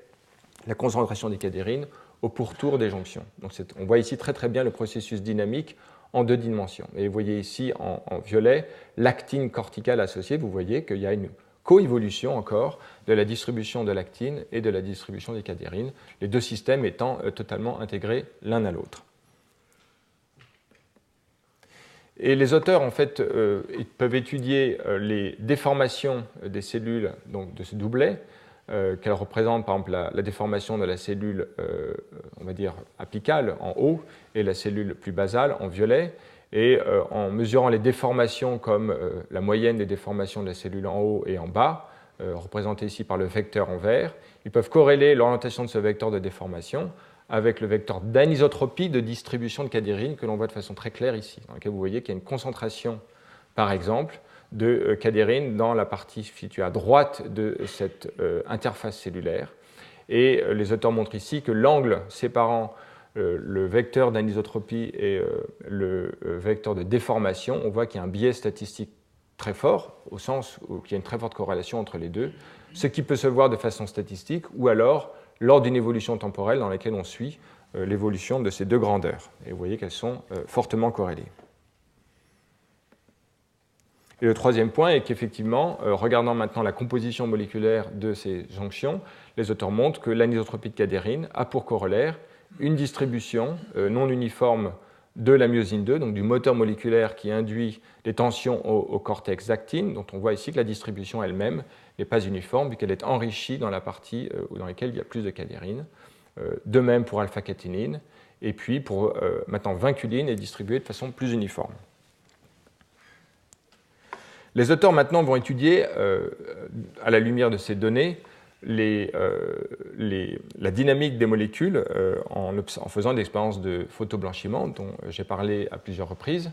la concentration des cadérines au pourtour des jonctions. Donc on voit ici très très bien le processus dynamique en 2 dimensions. Et vous voyez ici en violet l'actine corticale associée. Vous voyez qu'il y a une coévolution encore de la distribution de l'actine et de la distribution des cadérines, les 2 systèmes étant totalement intégrés l'un à l'autre. Et les auteurs, en fait, peuvent étudier les déformations des cellules, donc de ce doublet, qu'elles représentent, par exemple, la déformation de la cellule, on va dire, apicale en haut, et la cellule plus basale en violet. Et en mesurant les déformations comme la moyenne des déformations de la cellule en haut et en bas, représentées ici par le vecteur en vert, ils peuvent corréler l'orientation de ce vecteur de déformation avec le vecteur d'anisotropie de distribution de cadérine que l'on voit de façon très claire ici, dans lequel vous voyez qu'il y a une concentration, par exemple, de cadérine dans la partie située à droite de cette interface cellulaire. Et les auteurs montrent ici que l'angle séparant le vecteur d'anisotropie et le vecteur de déformation, on voit qu'il y a un biais statistique très fort, au sens où il y a une très forte corrélation entre les deux, ce qui peut se voir de façon statistique ou alors lors d'une évolution temporelle dans laquelle on suit l'évolution de ces deux grandeurs. Et vous voyez qu'elles sont fortement corrélées. Et le troisième point est qu'effectivement, regardant maintenant la composition moléculaire de ces jonctions, les auteurs montrent que l'anisotropie de cadérine a pour corollaire une distribution non uniforme de la myosine 2, donc du moteur moléculaire qui induit des tensions au cortex d'actine, dont on voit ici que la distribution elle-même n'est pas uniforme, vu qu'elle est enrichie dans la partie dans laquelle il y a plus de cadérine. De même pour alpha-caténine, et puis pour maintenant vinculine est distribuée de façon plus uniforme. Les auteurs maintenant vont étudier, à la lumière de ces données, la dynamique des molécules en faisant des expériences de photoblanchiment dont j'ai parlé à plusieurs reprises.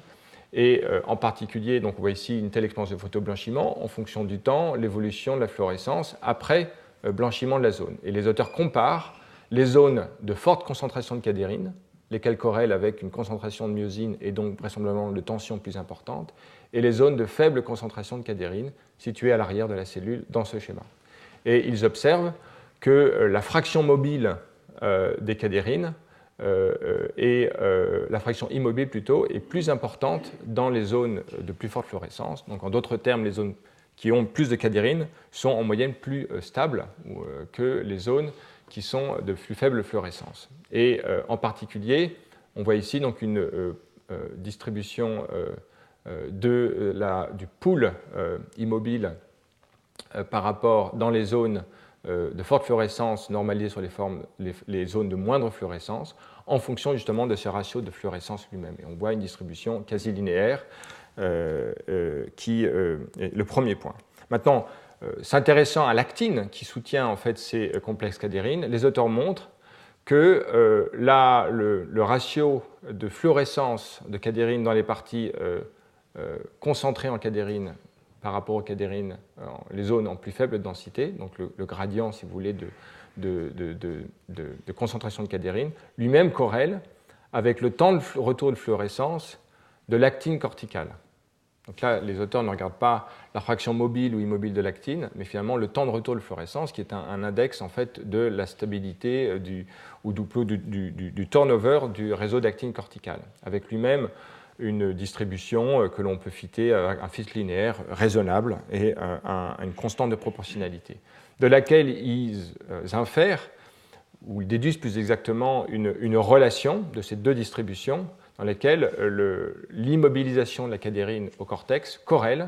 Et en particulier, donc on voit ici une telle expérience de photoblanchiment en fonction du temps, l'évolution de la fluorescence après blanchiment de la zone. Et les auteurs comparent les zones de forte concentration de cadérine, lesquelles corrèlent avec une concentration de myosine et donc vraisemblablement de tension plus importante, et les zones de faible concentration de cadérine situées à l'arrière de la cellule dans ce schéma. Et ils observent que la fraction mobile des cadérines et la fraction immobile plutôt est plus importante dans les zones de plus forte fluorescence. Donc en d'autres termes, les zones qui ont plus de cadérine sont en moyenne plus stables que les zones qui sont de plus faible fluorescence. Et en particulier, on voit ici donc une distribution du pool immobile par rapport dans les zones de forte fluorescence normalisées sur les zones de moindre fluorescence en fonction justement de ce ratio de fluorescence lui-même. Et on voit une distribution quasi linéaire qui est le premier point. Maintenant, s'intéressant à l'actine qui soutient en fait ces complexes cadérines, les auteurs montrent que le ratio de fluorescence de cadérine dans les parties concentrées en cadérine par rapport aux cadérines, les zones en plus faible densité, donc le gradient, si vous voulez, de concentration de cadérine, lui-même corrèle avec le temps de retour de fluorescence de l'actine corticale. Donc là, les auteurs ne regardent pas la fraction mobile ou immobile de l'actine, mais finalement le temps de retour de fluorescence, qui est un index en fait de la stabilité du turnover du réseau d'actine corticale, avec lui-même une distribution que l'on peut fitter à un fit linéaire raisonnable et une constante de proportionnalité, de laquelle ils infèrent, ou ils déduisent plus exactement une relation de ces deux distributions dans lesquelles l'immobilisation de la cadérine au cortex corrèle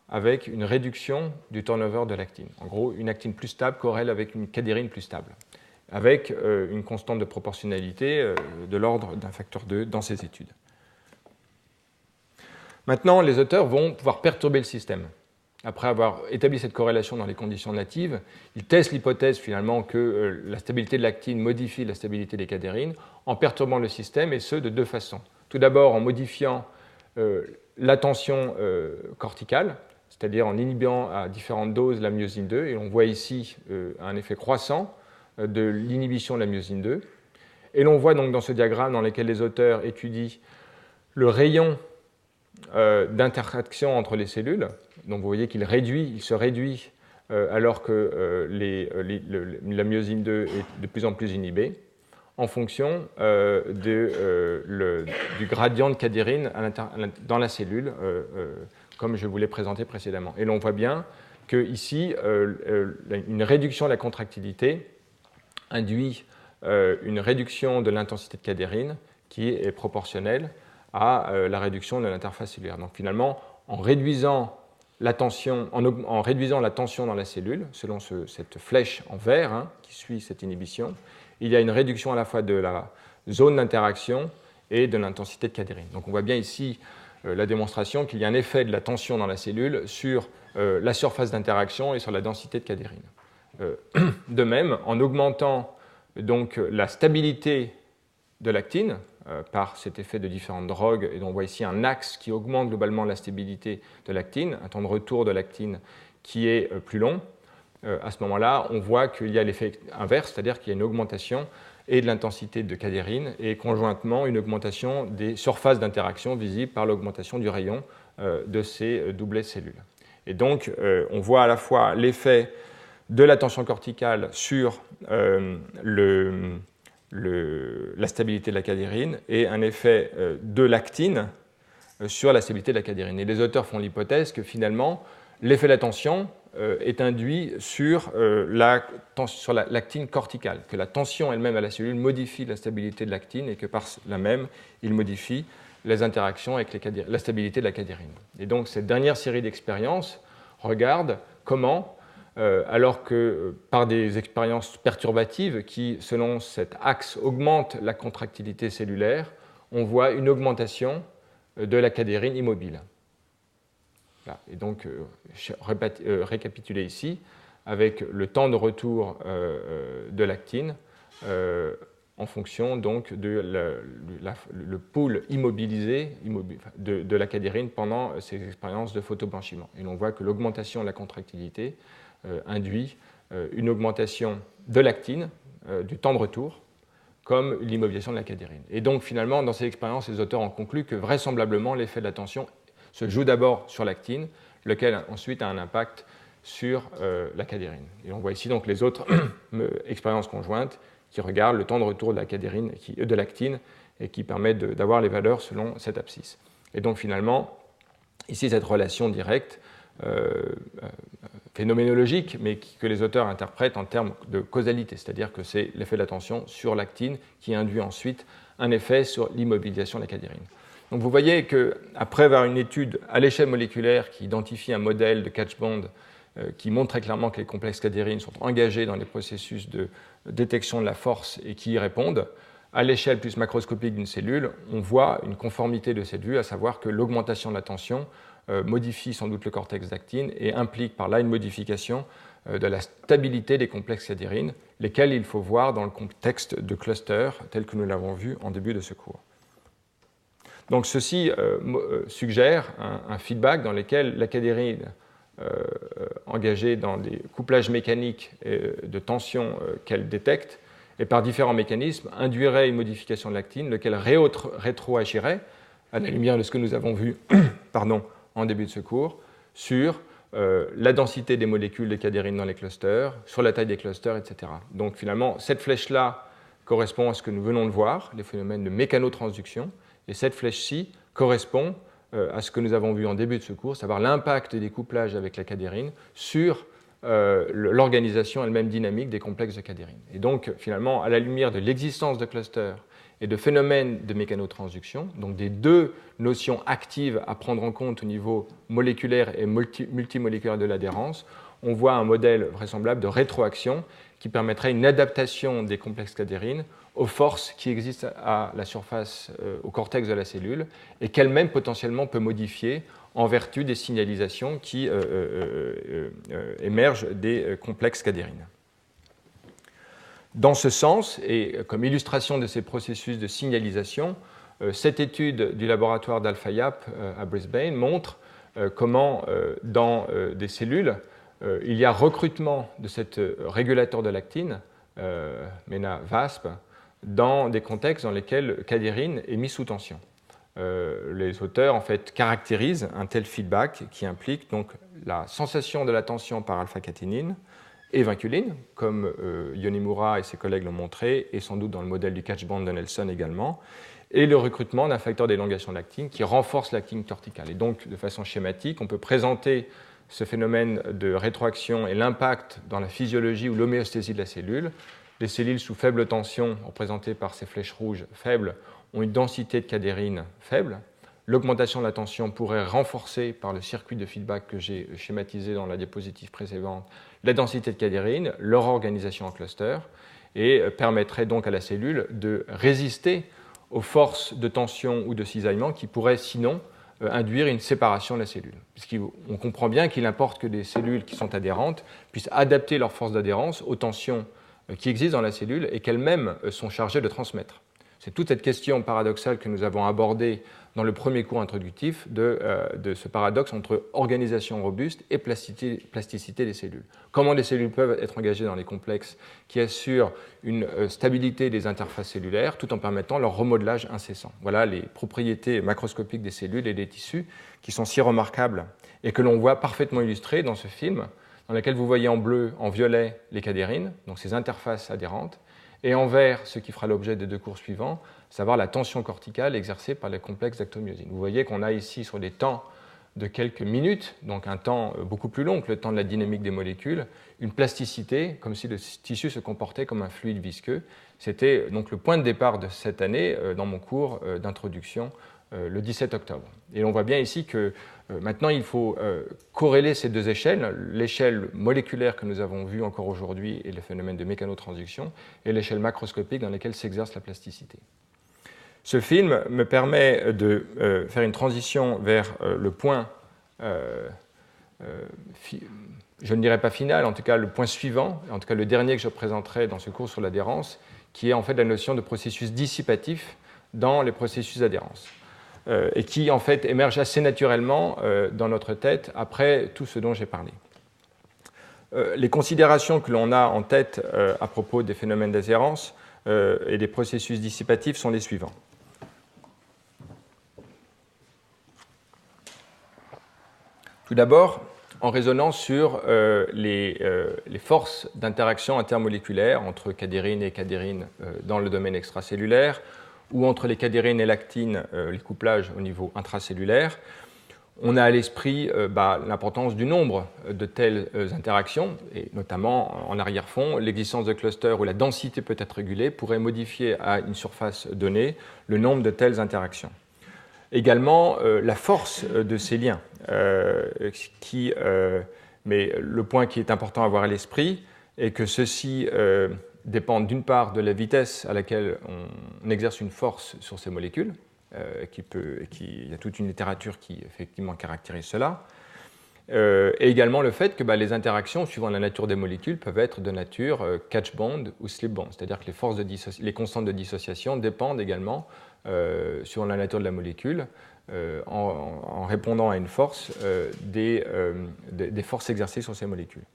avec une réduction du turnover de l'actine. En gros, une actine plus stable corrèle avec une cadérine plus stable, avec une constante de proportionnalité de l'ordre d'un facteur 2 dans ces études. Maintenant, les auteurs vont pouvoir perturber le système. Après avoir établi cette corrélation dans les conditions natives, ils testent l'hypothèse finalement que la stabilité de l'actine modifie la stabilité des cadérines en perturbant le système, et ce de deux façons. Tout d'abord en modifiant la tension corticale, c'est-à-dire en inhibant à différentes doses la myosine 2, et on voit ici un effet croissant de l'inhibition de la myosine 2. Et l'on voit donc dans ce diagramme dans lequel les auteurs étudient le rayon d'interaction entre les cellules. Donc vous voyez qu'il se réduit alors que la myosine 2 est de plus en plus inhibée en fonction du gradient de cadérine dans la cellule, comme je vous l'ai présenté précédemment. Et l'on voit bien qu'ici, une réduction de la contractilité induit une réduction de l'intensité de cadérine qui est proportionnelle à la réduction de l'interface cellulaire. Donc finalement, en réduisant la tension dans la cellule, selon cette flèche en vert qui suit cette inhibition, il y a une réduction à la fois de la zone d'interaction et de l'intensité de cadérine. Donc on voit bien ici la démonstration qu'il y a un effet de la tension dans la cellule sur la surface d'interaction et sur la densité de cadérine. De même, en augmentant donc la stabilité de l'actine par cet effet de différentes drogues, et on voit ici un axe qui augmente globalement la stabilité de l'actine, un temps de retour de l'actine qui est plus long, à ce moment-là, on voit qu'il y a l'effet inverse, c'est-à-dire qu'il y a une augmentation et de l'intensité de cadérine et conjointement une augmentation des surfaces d'interaction visibles par l'augmentation du rayon de ces doublets cellules. Et donc, on voit à la fois l'effet de la tension corticale sur la stabilité de la cadérine et un effet de l'actine sur la stabilité de la cadérine. Et les auteurs font l'hypothèse que finalement, l'effet de la tension est induit sur l'actine corticale, que la tension elle-même à la cellule modifie la stabilité de l'actine et que par là même, il modifie les interactions avec la stabilité de la cadérine. Et donc, cette dernière série d'expériences regarde comment, alors que par des expériences perturbatives qui, selon cet axe, augmentent la contractilité cellulaire, on voit une augmentation de la cadérine immobile. Voilà. Et donc, récapituler ici, avec le temps de retour de l'actine en fonction donc de le pôle immobilisé de la cadérine pendant ces expériences de photoblanchiment. Et l'on voit que l'augmentation de la contractilité induit une augmentation de l'actine, du temps de retour, comme l'immobilisation de la cadérine. Et donc, finalement, dans ces expériences, les auteurs ont conclu que vraisemblablement, l'effet de la tension se joue d'abord sur l'actine, lequel ensuite a un impact sur la cadérine. Et on voit ici donc les autres expériences conjointes qui regardent le temps de retour de la cadérine, de l'actine, et qui permettent d'avoir les valeurs selon cette abscisse. Et donc finalement, ici cette relation directe, phénoménologique, mais que les auteurs interprètent en termes de causalité, c'est-à-dire que c'est l'effet de la tension sur l'actine qui induit ensuite un effet sur l'immobilisation de la cadérine. Donc vous voyez qu'après avoir une étude à l'échelle moléculaire qui identifie un modèle de catch-bond qui montre très clairement que les complexes cadérines sont engagés dans les processus de détection de la force et qui y répondent, à l'échelle plus macroscopique d'une cellule, on voit une conformité de cette vue, à savoir que l'augmentation de la tension modifie sans doute le cortex d'actine et implique par là une modification de la stabilité des complexes cadérines, lesquels il faut voir dans le contexte de clusters tel que nous l'avons vu en début de ce cours. Donc ceci suggère un feedback dans lequel la cadérine engagée dans des couplages mécaniques de tension qu'elle détecte et par différents mécanismes induirait une modification de l'actine, lequel rétroagirait, à la lumière de ce que nous avons vu en début de ce cours, sur la densité des molécules de cadérine dans les clusters, sur la taille des clusters, etc. Donc finalement, cette flèche-là correspond à ce que nous venons de voir, les phénomènes de mécanotransduction, et cette flèche-ci correspond à ce que nous avons vu en début de ce cours, savoir l'impact des couplages avec la cadérine sur l'organisation elle-même dynamique des complexes de cadérine. Et donc, finalement, à la lumière de l'existence de clusters et de phénomènes de mécanotransduction, donc des deux notions actives à prendre en compte au niveau moléculaire et multimoléculaire de l'adhérence, on voit un modèle vraisemblable de rétroaction qui permettrait une adaptation des complexes cadérines aux forces qui existent à la surface, au cortex de la cellule, et qu'elle-même potentiellement peut modifier en vertu des signalisations qui émergent des complexes cadérines. Dans ce sens, et comme illustration de ces processus de signalisation, cette étude du laboratoire d'Al-Fayyab à Brisbane montre comment, dans des cellules, il y a recrutement de cet régulateur de l'actine, MENA-VASP, dans des contextes dans lesquels cadérine est mise sous tension. Les auteurs en fait caractérisent un tel feedback qui implique donc la sensation de la tension par alpha-caténine et vinculine, comme Yonimura et ses collègues l'ont montré, et sans doute dans le modèle du catch-bond de Nelson également, et le recrutement d'un facteur d'élongation de l'actine qui renforce l'actine corticale. Et donc, de façon schématique, on peut présenter ce phénomène de rétroaction et l'impact dans la physiologie ou l'homéostasie de la cellule. Les cellules sous faible tension, représentées par ces flèches rouges faibles, ont une densité de cadérine faible. L'augmentation de la tension pourrait renforcer, par le circuit de feedback que j'ai schématisé dans la diapositive précédente, la densité de cadérine, leur organisation en cluster, et permettrait donc à la cellule de résister aux forces de tension ou de cisaillement qui pourraient sinon induire une séparation de la cellule. Puisqu'on comprend bien qu'il importe que des cellules qui sont adhérentes puissent adapter leur force d'adhérence aux tensions qui existent dans la cellule et qu'elles-mêmes sont chargées de transmettre. C'est toute cette question paradoxale que nous avons abordée dans le premier cours introductif de ce paradoxe entre organisation robuste et plasticité des cellules. Comment les cellules peuvent être engagées dans les complexes qui assurent une stabilité des interfaces cellulaires tout en permettant leur remodelage incessant. Voilà les propriétés macroscopiques des cellules et des tissus qui sont si remarquables et que l'on voit parfaitement illustrées dans ce film, dans lequel vous voyez en bleu, en violet, les cadérines, donc ces interfaces adhérentes, et en vert, ce qui fera l'objet des deux cours suivants, savoir la tension corticale exercée par les complexes d'actomyosine. Vous voyez qu'on a ici sur des temps de quelques minutes, donc un temps beaucoup plus long que le temps de la dynamique des molécules, une plasticité, comme si le tissu se comportait comme un fluide visqueux. C'était donc le point de départ de cette année dans mon cours d'introduction le 17 octobre. Et on voit bien ici que maintenant il faut corréler ces deux échelles, l'échelle moléculaire que nous avons vue encore aujourd'hui et le phénomène de mécanotransduction, et l'échelle macroscopique dans laquelle s'exerce la plasticité. Ce film me permet de faire une transition vers le point, je ne dirais pas final, en tout cas le point suivant, en tout cas le dernier que je présenterai dans ce cours sur l'adhérence, qui est en fait la notion de processus dissipatif dans les processus d'adhérence. Et qui en fait émerge assez naturellement dans notre tête après tout ce dont j'ai parlé. Les considérations que l'on a en tête à propos des phénomènes d'adhérence et des processus dissipatifs sont les suivants. Tout d'abord, en raisonnant sur les forces d'interaction intermoléculaire entre cadérine et cadérine dans le domaine extracellulaire, ou entre les cadérines et l'actine, les couplages au niveau intracellulaire, on a à l'esprit l'importance du nombre de telles interactions, et notamment en arrière-fond, l'existence de clusters où la densité peut être régulée pourrait modifier à une surface donnée le nombre de telles interactions. Également, la force de ces liens, mais le point qui est important à avoir à l'esprit est que ceci dépendent d'une part de la vitesse à laquelle on exerce une force sur ces molécules, il y a toute une littérature qui effectivement caractérise cela, et également le fait que les interactions, suivant la nature des molécules, peuvent être de nature catch bond ou slip bond, c'est-à-dire que les constantes de dissociation dépendent également, suivant la nature de la molécule, en répondant à une force, des forces exercées sur ces molécules.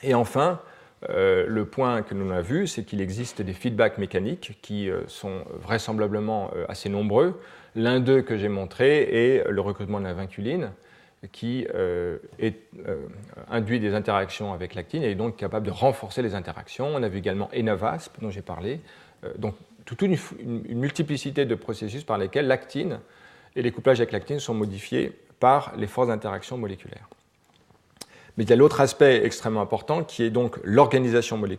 Et enfin, le point que l'on a vu, c'est qu'il existe des feedbacks mécaniques qui sont vraisemblablement assez nombreux. L'un d'eux que j'ai montré est le recrutement de la vinculine, qui induit des interactions avec l'actine et est donc capable de renforcer les interactions. On a vu également ENAVASP, dont j'ai parlé. Donc, toute une multiplicité de processus par lesquels l'actine et les couplages avec l'actine sont modifiés par les forces d'interaction moléculaires. Mais il y a l'autre aspect extrêmement important qui est donc l'organisation des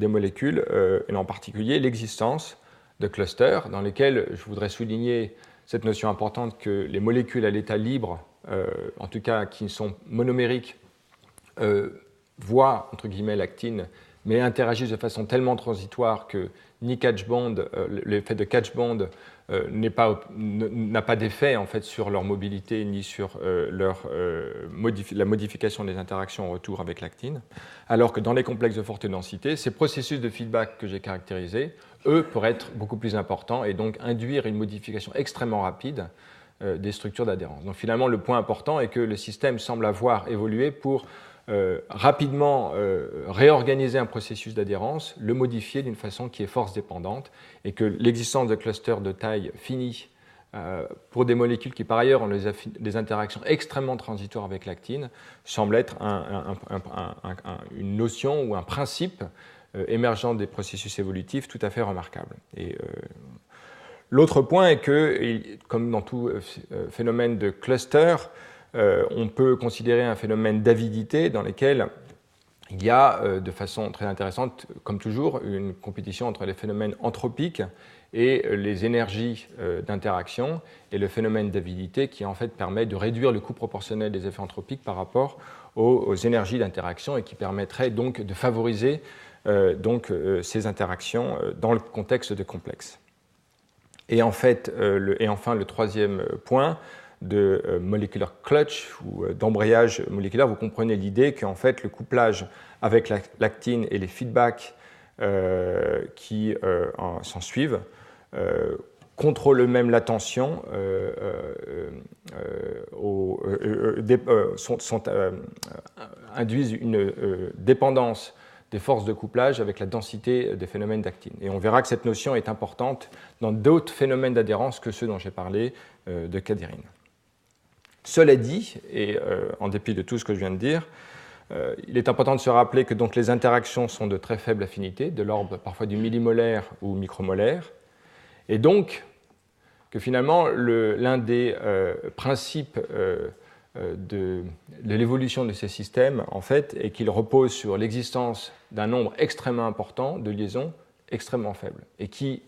molécules, et en particulier l'existence de clusters dans lesquels je voudrais souligner cette notion importante que les molécules à l'état libre, en tout cas qui sont monomériques, voient entre guillemets l'actine, mais interagissent de façon tellement transitoire que ni catch bond, l'effet de catch bond n'a pas d'effet en fait sur leur mobilité ni sur la modification des interactions en retour avec l'actine, alors que dans les complexes de forte densité, ces processus de feedback que j'ai caractérisés, eux, pourraient être beaucoup plus importants et donc induire une modification extrêmement rapide des structures d'adhérence. Donc finalement, le point important est que le système semble avoir évolué pour rapidement réorganiser un processus d'adhérence, le modifier d'une façon qui est force dépendante, et que l'existence de clusters de taille finie pour des molécules qui par ailleurs ont des interactions extrêmement transitoires avec l'actine semble être une notion ou un principe émergent des processus évolutifs tout à fait remarquable. Et l'autre point est que, comme dans tout phénomène de cluster, on peut considérer un phénomène d'avidité dans lequel il y a, de façon très intéressante, comme toujours, une compétition entre les phénomènes anthropiques et les énergies d'interaction, et le phénomène d'avidité qui en fait permet de réduire le coût proportionnel des effets anthropiques par rapport aux énergies d'interaction et qui permettrait donc de favoriser ces interactions dans le contexte de complexes. Et enfin, le troisième point de molecular clutch ou d'embrayage moléculaire, vous comprenez l'idée qu'en fait le couplage avec la l'actine et les feedbacks qui s'en suivent contrôlent même la tension, induisent une dépendance des forces de couplage avec la densité des phénomènes d'actine. Et on verra que cette notion est importante dans d'autres phénomènes d'adhérence que ceux dont j'ai parlé de cadérine. Cela dit, et en dépit de tout ce que je viens de dire, il est important de se rappeler que donc, les interactions sont de très faible affinité, de l'ordre parfois du millimolaire ou micromolaire, et donc que finalement l'un des principes de l'évolution de ces systèmes, en fait, est qu'ils reposent sur l'existence d'un nombre extrêmement important de liaisons extrêmement faibles et qui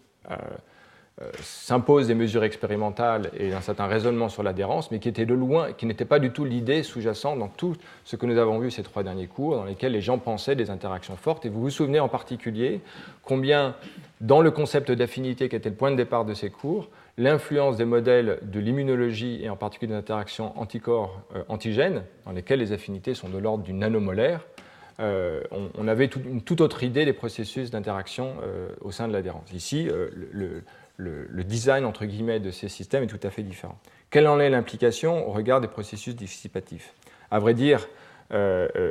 s'imposent des mesures expérimentales et un certain raisonnement sur l'adhérence, mais qui était de loin, qui n'était pas du tout l'idée sous-jacente dans tout ce que nous avons vu ces 3 derniers cours, dans lesquels les gens pensaient des interactions fortes. Et vous vous souvenez en particulier combien, dans le concept d'affinité qui était le point de départ de ces cours, l'influence des modèles de l'immunologie et en particulier des interactions anticorps-antigènes, dans lesquelles les affinités sont de l'ordre du nanomolaire, on avait une toute autre idée des processus d'interaction au sein de l'adhérence. Ici, le design entre guillemets de ces systèmes est tout à fait différent. Quelle en est l'implication au regard des processus dissipatifs? À vrai dire,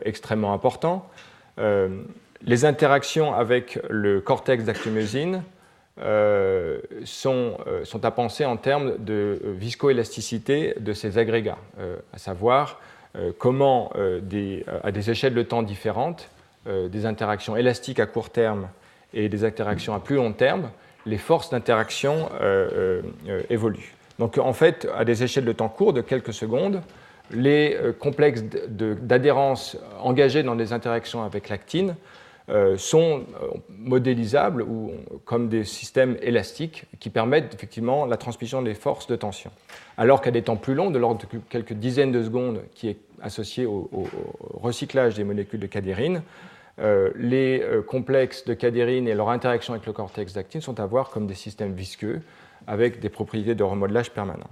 extrêmement important. Les interactions avec le cortex d'actinomyosine sont à penser en termes de viscoélasticité de ces agrégats, à savoir comment, à des échelles de temps différentes, des interactions élastiques à court terme et des interactions à plus long terme, les forces d'interaction évoluent. Donc en fait, à des échelles de temps courtes, de quelques secondes, les complexes d'adhérence engagés dans des interactions avec l'actine sont modélisables ou comme des systèmes élastiques qui permettent effectivement la transmission des forces de tension. Alors qu'à des temps plus longs, de l'ordre de quelques dizaines de secondes, qui est associé au recyclage des molécules de cadérine, les complexes de cadérine et leur interaction avec le cortex d'actine sont à voir comme des systèmes visqueux avec des propriétés de remodelage permanent.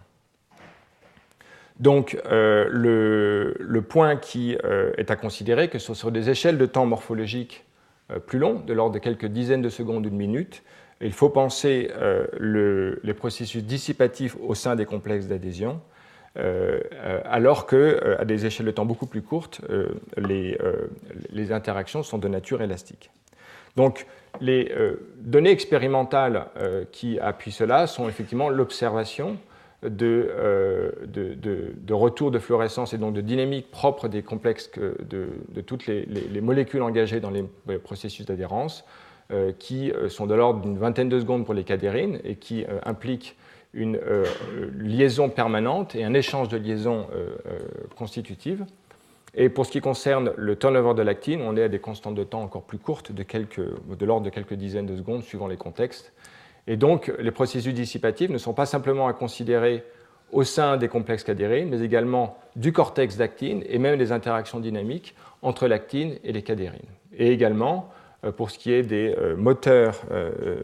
Donc, le point qui est à considérer, que ce sont sur des échelles de temps morphologiques plus longs, de l'ordre de quelques dizaines de secondes ou de minutes, il faut penser les processus dissipatifs au sein des complexes d'adhésion, alors qu'à des échelles de temps beaucoup plus courtes, les interactions sont de nature élastique. Donc, les données expérimentales qui appuient cela sont effectivement l'observation de retour de fluorescence et donc de dynamique propre des complexes de toutes les molécules engagées dans les processus d'adhérence, qui sont de l'ordre d'une vingtaine de secondes pour les cadérines et qui impliquent une liaison permanente et un échange de liaisons constitutives. Et pour ce qui concerne le turnover de l'actine, on est à des constantes de temps encore plus courtes, de l'ordre de quelques dizaines de secondes, suivant les contextes. Et donc, les processus dissipatifs ne sont pas simplement à considérer au sein des complexes cadérines, mais également du cortex d'actine et même des interactions dynamiques entre l'actine et les cadérines. Et également, pour ce qui est des moteurs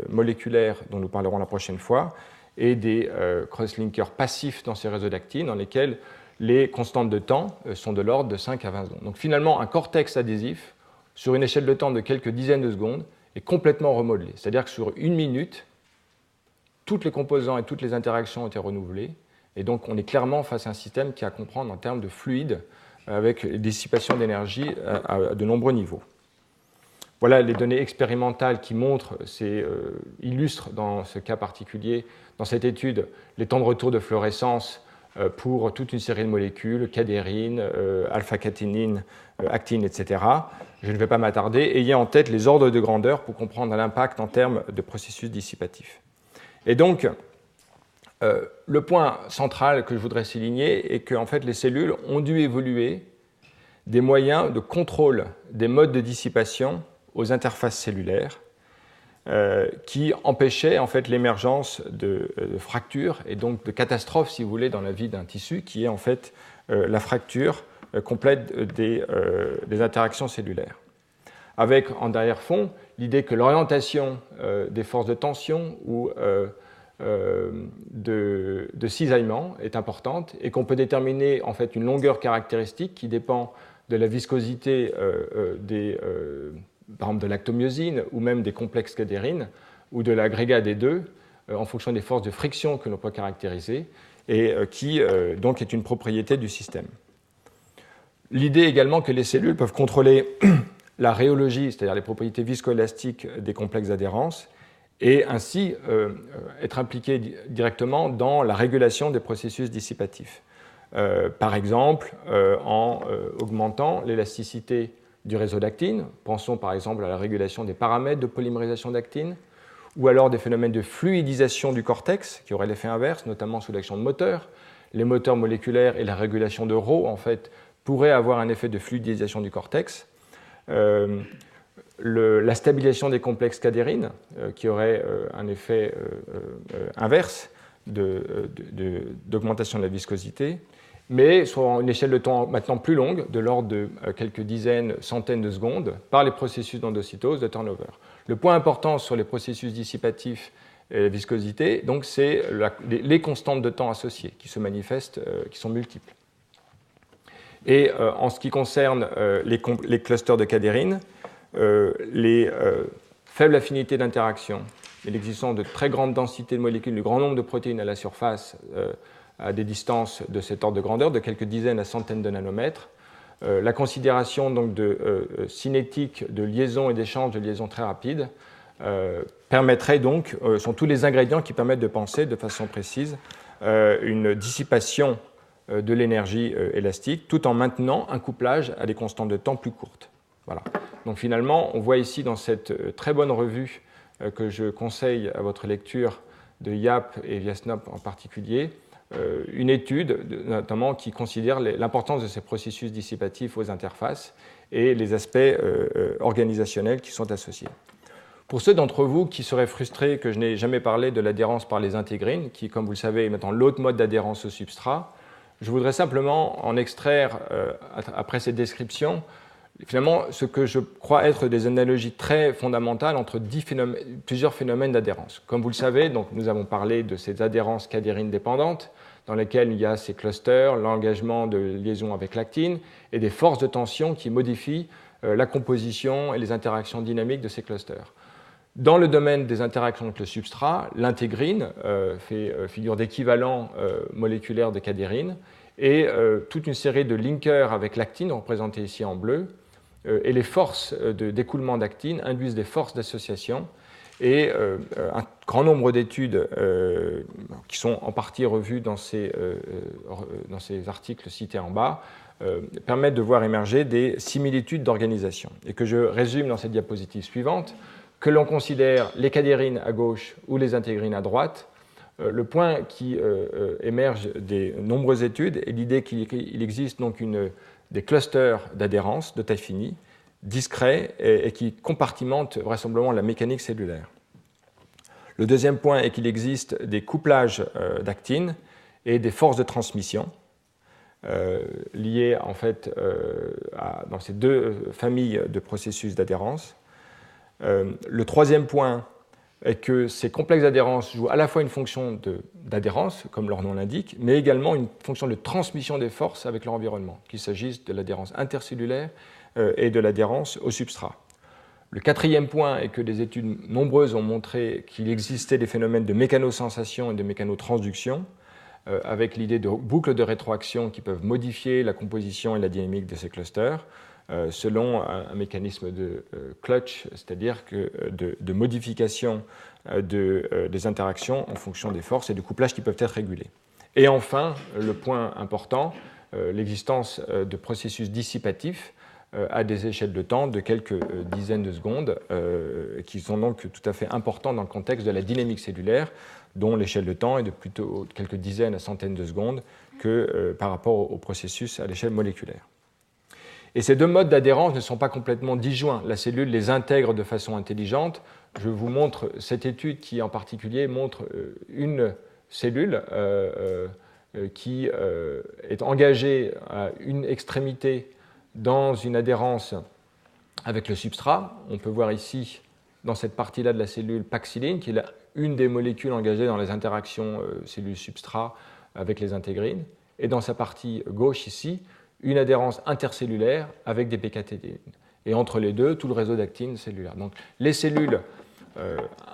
moléculaires dont nous parlerons la prochaine fois, et des crosslinkers passifs dans ces réseaux d'actine, dans lesquels les constantes de temps sont de l'ordre de 5 à 20 secondes. Donc finalement, un cortex adhésif, sur une échelle de temps de quelques dizaines de secondes, est complètement remodelé. C'est-à-dire que sur une minute, toutes les composants et toutes les interactions ont été renouvelées, et donc on est clairement face à un système qui a à comprendre en termes de fluide, avec dissipation d'énergie à de nombreux niveaux. Voilà les données expérimentales qui illustrent dans ce cas particulier, dans cette étude, les temps de retour de fluorescence pour toute une série de molécules, cadérine, alpha-caténine, actine, etc. Je ne vais pas m'attarder. Ayez en tête les ordres de grandeur pour comprendre l'impact en termes de processus dissipatifs. Et donc, le point central que je voudrais souligner est que en fait, les cellules ont dû évoluer des moyens de contrôle des modes de dissipation aux interfaces cellulaires qui empêchaient en fait, l'émergence de fractures et donc de catastrophes, si vous voulez, dans la vie d'un tissu, qui est en fait la fracture complète des interactions cellulaires. avec en arrière-fond l'idée que l'orientation des forces de tension ou de cisaillement est importante et qu'on peut déterminer en fait une longueur caractéristique qui dépend de la viscosité par exemple de l'actomyosine ou même des complexes cadérines ou de l'agrégat des deux en fonction des forces de friction que l'on peut caractériser et qui donc est une propriété du système. L'idée également que les cellules peuvent contrôler la rhéologie, c'est-à-dire les propriétés viscoélastiques des complexes d'adhérence, et ainsi être impliquées directement dans la régulation des processus dissipatifs. Par exemple, en augmentant l'élasticité du réseau d'actine, pensons par exemple à la régulation des paramètres de polymérisation d'actine, ou alors des phénomènes de fluidisation du cortex, qui auraient l'effet inverse, notamment sous l'action de moteurs. Les moteurs moléculaires et la régulation de Rho, en fait, pourraient avoir un effet de fluidisation du cortex. La stabilisation des complexes cadérines, qui aurait un effet inverse d'augmentation de la viscosité, mais sur une échelle de temps maintenant plus longue, de l'ordre de quelques dizaines, centaines de secondes, par les processus d'endocytose, de turnover. Le point important sur les processus dissipatifs et la viscosité, donc, c'est les constantes de temps associées qui se manifestent, qui sont multiples. Et en ce qui concerne les clusters de cadérine, les faibles affinités d'interaction et l'existence de très grandes densités de molécules, de grand nombre de protéines à la surface à des distances de cet ordre de grandeur, de quelques dizaines à centaines de nanomètres, la considération donc de cinétique de liaison et d'échange de liaisons très rapides permettrait donc, sont tous les ingrédients qui permettent de penser de façon précise une dissipation de l'énergie élastique tout en maintenant un couplage à des constantes de temps plus courtes. Voilà. Donc finalement, on voit ici dans cette très bonne revue que je conseille à votre lecture de Yap et Viasnop en particulier, une étude notamment qui considère l'importance de ces processus dissipatifs aux interfaces et les aspects organisationnels qui sont associés. Pour ceux d'entre vous qui seraient frustrés que je n'ai jamais parlé de l'adhérence par les intégrines, qui, comme vous le savez, est maintenant l'autre mode d'adhérence au substrat, je voudrais simplement en extraire, après cette description, finalement, ce que je crois être des analogies très fondamentales entre plusieurs phénomènes d'adhérence. Comme vous le savez, donc, nous avons parlé de ces adhérences cadérines dépendantes, dans lesquelles il y a ces clusters, l'engagement de liaison avec l'actine, et des forces de tension qui modifient la composition et les interactions dynamiques de ces clusters. Dans le domaine des interactions avec le substrat, l'intégrine fait figure d'équivalent moléculaire de cadérine, et toute une série de linkers avec l'actine, représentés ici en bleu, et les forces d'écoulement d'actine induisent des forces d'association, et un grand nombre d'études qui sont en partie revues dans ces articles cités en bas permettent de voir émerger des similitudes d'organisation, et que je résume dans cette diapositive suivante. Que l'on considère les cadérines à gauche ou les intégrines à droite, le point qui émerge des nombreuses études est l'idée qu'il existe donc des clusters d'adhérence de taille finie, discrets et qui compartimentent vraisemblablement la mécanique cellulaire. Le deuxième point est qu'il existe des couplages d'actine et des forces de transmission liées en fait dans ces deux familles de processus d'adhérence. Le troisième point est que ces complexes d'adhérence jouent à la fois une fonction d'adhérence, comme leur nom l'indique, mais également une fonction de transmission des forces avec leur environnement, qu'il s'agisse de l'adhérence intercellulaire et de l'adhérence au substrat. Le quatrième point est que des études nombreuses ont montré qu'il existait des phénomènes de mécanosensation et de mécanotransduction, avec l'idée de boucles de rétroaction qui peuvent modifier la composition et la dynamique de ces clusters, selon un mécanisme de clutch, c'est-à-dire de modification des interactions en fonction des forces et de couplages qui peuvent être régulés. Et enfin, le point important, l'existence de processus dissipatifs à des échelles de temps de quelques dizaines de secondes, qui sont donc tout à fait importants dans le contexte de la dynamique cellulaire, dont l'échelle de temps est de plutôt quelques dizaines à centaines de secondes que par rapport au processus à l'échelle moléculaire. Et ces deux modes d'adhérence ne sont pas complètement disjoints. La cellule les intègre de façon intelligente. Je vous montre cette étude qui, en particulier, montre une cellule qui est engagée à une extrémité dans une adhérence avec le substrat. On peut voir ici, dans cette partie-là de la cellule, paxilline, qui est une des molécules engagées dans les interactions cellules-substrat avec les intégrines. Et dans sa partie gauche, ici, une adhérence intercellulaire avec des pcatédines. Et entre les deux, tout le réseau d'actines cellulaires. Donc, les cellules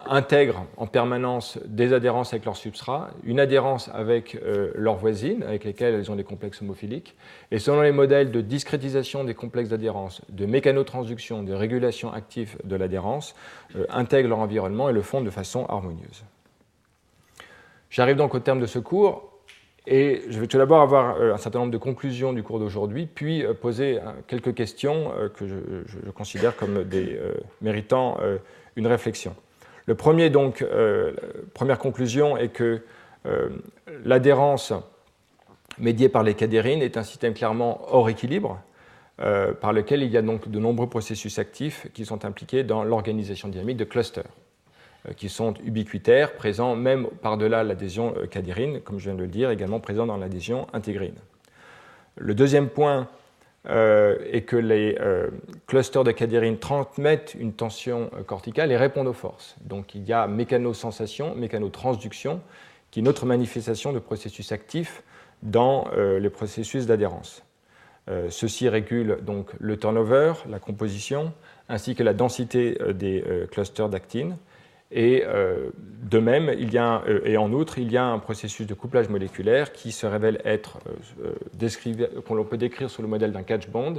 intègrent en permanence des adhérences avec leur substrat, une adhérence avec leurs voisines, avec lesquelles elles ont des complexes homophiliques, et selon les modèles de discrétisation des complexes d'adhérence, de mécanotransduction, de régulation active de l'adhérence, intègrent leur environnement et le font de façon harmonieuse. J'arrive donc au terme de ce cours, et je vais tout d'abord avoir un certain nombre de conclusions du cours d'aujourd'hui, puis poser quelques questions que je considère comme méritant une réflexion. Le premier, donc, première conclusion est que l'adhérence médiée par les cadérines est un système clairement hors équilibre, par lequel il y a donc de nombreux processus actifs qui sont impliqués dans l'organisation dynamique de clusters, qui sont ubiquitaires, présents même par-delà l'adhésion cadérine, comme je viens de le dire, également présents dans l'adhésion intégrine. Le deuxième point est que les clusters de cadérine transmettent une tension corticale et répondent aux forces. Donc il y a mécanosensation, mécanotransduction, qui est une autre manifestation de processus actifs dans les processus d'adhérence. Ceci régule donc le turnover, la composition, ainsi que la densité des clusters d'actines. Et de même, et en outre, il y a un processus de couplage moléculaire qui se révèle être, qu'on peut décrire sous le modèle d'un catch bond,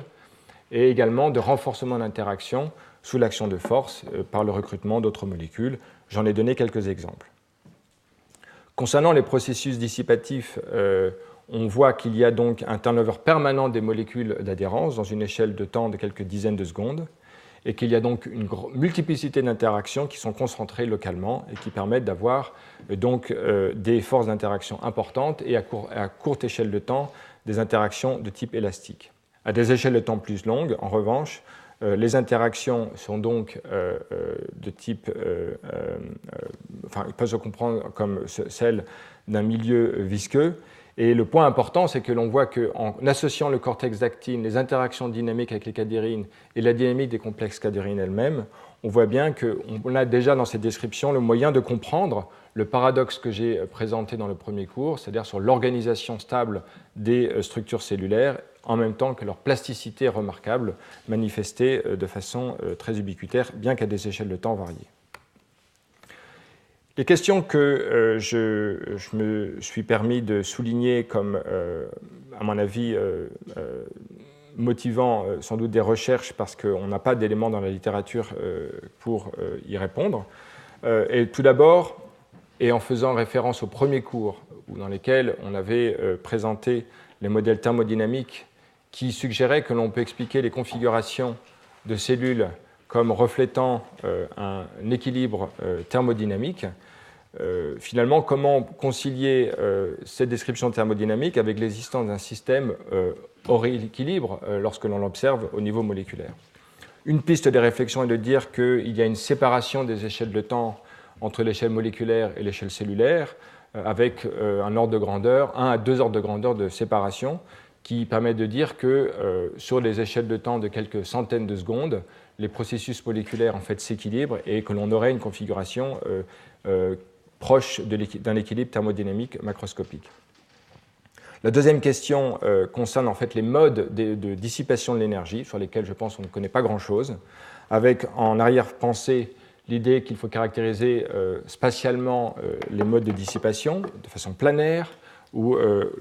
et également de renforcement d'interaction sous l'action de force par le recrutement d'autres molécules. J'en ai donné quelques exemples. Concernant les processus dissipatifs, on voit qu'il y a donc un turnover permanent des molécules d'adhérence dans une échelle de temps de quelques dizaines de secondes, et qu'il y a donc une multiplicité d'interactions qui sont concentrées localement et qui permettent d'avoir donc des forces d'interaction importantes et à courte échelle de temps des interactions de type élastique. À des échelles de temps plus longues, en revanche, les interactions sont donc de type, peuvent se comprendre comme celles d'un milieu visqueux. Et le point important, c'est que l'on voit qu'en associant le cortex d'actine, les interactions dynamiques avec les cadérines et la dynamique des complexes cadérines elles-mêmes, on voit bien qu'on a déjà dans cette description le moyen de comprendre le paradoxe que j'ai présenté dans le premier cours, c'est-à-dire sur l'organisation stable des structures cellulaires, en même temps que leur plasticité remarquable, manifestée de façon très ubiquitaire, bien qu'à des échelles de temps variées. Les questions que je me suis permis de souligner comme, à mon avis, motivant sans doute des recherches parce qu'on n'a pas d'éléments dans la littérature pour y répondre. Et tout d'abord, et en faisant référence au premier cours, dans lesquels on avait présenté les modèles thermodynamiques qui suggéraient que l'on peut expliquer les configurations de cellules comme reflétant un équilibre thermodynamique. Finalement, comment concilier cette description thermodynamique avec l'existence d'un système hors équilibre lorsque l'on l'observe au niveau moléculaire? Une piste de réflexion est de dire qu'il y a une séparation des échelles de temps entre l'échelle moléculaire et l'échelle cellulaire, avec un ordre de grandeur, 1 à 2 ordres de grandeur de séparation, qui permet de dire que sur des échelles de temps de quelques centaines de secondes, les processus moléculaires en fait s'équilibrent et que l'on aurait une configuration proche d'un équilibre thermodynamique macroscopique. La deuxième question concerne en fait les modes de dissipation de l'énergie, sur lesquels je pense qu'on ne connaît pas grand-chose, avec en arrière-pensée l'idée qu'il faut caractériser spatialement les modes de dissipation de façon planaire ou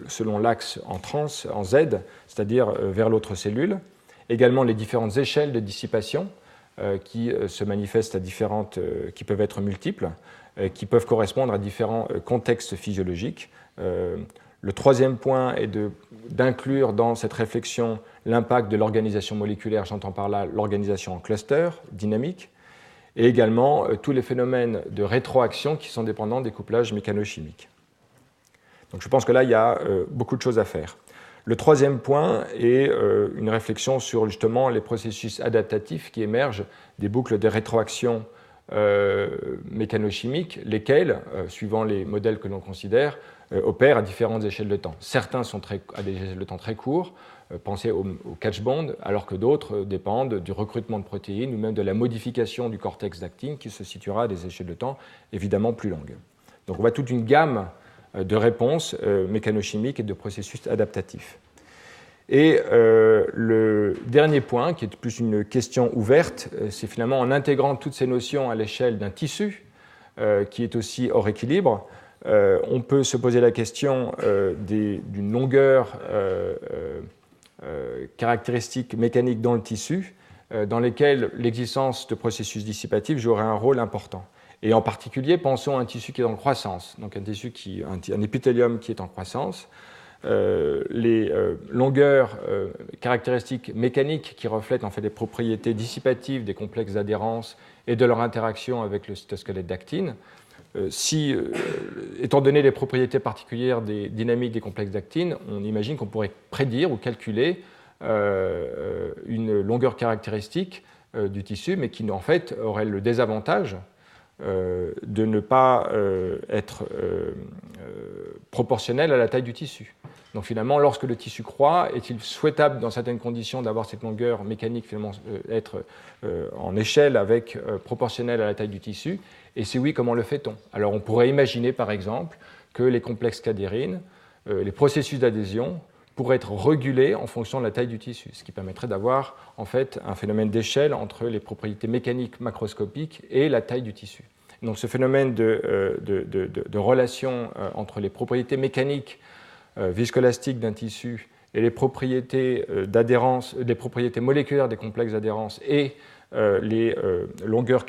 selon l'axe en Z, c'est-à-dire vers l'autre cellule. Également les différentes échelles de dissipation qui se manifestent à qui peuvent être multiples, qui peuvent correspondre à différents contextes physiologiques. Le troisième point est d'inclure dans cette réflexion l'impact de l'organisation moléculaire, j'entends par là l'organisation en cluster dynamique, et également tous les phénomènes de rétroaction qui sont dépendants des couplages mécanochimiques. Donc je pense que là, il y a beaucoup de choses à faire. Le troisième point est une réflexion sur justement les processus adaptatifs qui émergent des boucles de rétroaction mécanochimiques, lesquels, suivant les modèles que l'on considère, opèrent à différentes échelles de temps. Certains sont à des échelles de temps très courtes, penser au catch bond, alors que d'autres dépendent du recrutement de protéines ou même de la modification du cortex d'actine qui se situera à des échelles de temps évidemment plus longues. Donc on voit toute une gamme de réponses mécanochimiques et de processus adaptatifs. Et le dernier point, qui est plus une question ouverte, c'est finalement en intégrant toutes ces notions à l'échelle d'un tissu qui est aussi hors équilibre, on peut se poser la question d'une longueur caractéristique mécanique dans le tissu, dans lesquelles l'existence de processus dissipatifs jouerait un rôle important. Et en particulier, pensons à un tissu qui est en croissance, donc un épithélium qui est en croissance. Les longueurs caractéristiques mécaniques qui reflètent en fait les propriétés dissipatives des complexes d'adhérence et de leur interaction avec le cytosquelette d'actine. Étant donné les propriétés particulières des dynamiques des complexes d'actine, on imagine qu'on pourrait prédire ou calculer une longueur caractéristique du tissu, mais qui en fait aurait le désavantage de ne pas être proportionnel à la taille du tissu. Donc finalement, lorsque le tissu croît, est-il souhaitable dans certaines conditions d'avoir cette longueur mécanique finalement être en échelle avec proportionnelle à la taille du tissu? Et si oui, comment le fait-on? Alors on pourrait imaginer par exemple que les complexes cadérines, les processus d'adhésion, pourraient être régulés en fonction de la taille du tissu, ce qui permettrait d'avoir en fait un phénomène d'échelle entre les propriétés mécaniques macroscopiques et la taille du tissu. Donc ce phénomène de relation entre les propriétés mécaniques viscoélastiques d'un tissu et les propriétés d'adhérence, les propriétés moléculaires des complexes d'adhérence et les longueurs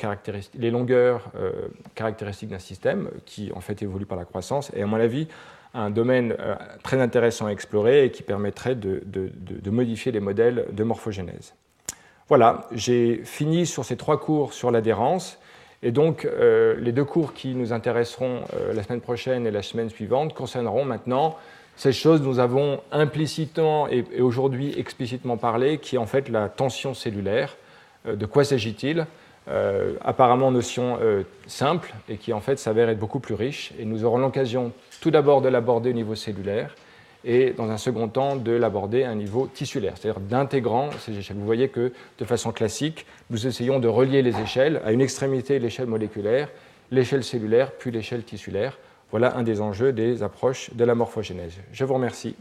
caractéristiques d'un système qui en fait évolue par la croissance est à mon avis un domaine très intéressant à explorer et qui permettrait de modifier les modèles de morphogénèse. Voilà, j'ai fini sur ces 3 cours sur l'adhérence. Et donc, les 2 cours qui nous intéresseront la semaine prochaine et la semaine suivante concerneront maintenant ces choses dont nous avons implicitement et aujourd'hui explicitement parlé, qui est en fait la tension cellulaire. De quoi s'agit-il? Apparemment notion simple et qui en fait s'avère être beaucoup plus riche. Et nous aurons l'occasion tout d'abord de l'aborder au niveau cellulaire et dans un second temps de l'aborder à un niveau tissulaire, c'est-à-dire d'intégrant ces échelles. Vous voyez que de façon classique, nous essayons de relier les échelles à une extrémité l'échelle moléculaire, l'échelle cellulaire, puis l'échelle tissulaire. Voilà un des enjeux des approches de la morphogénèse. Je vous remercie.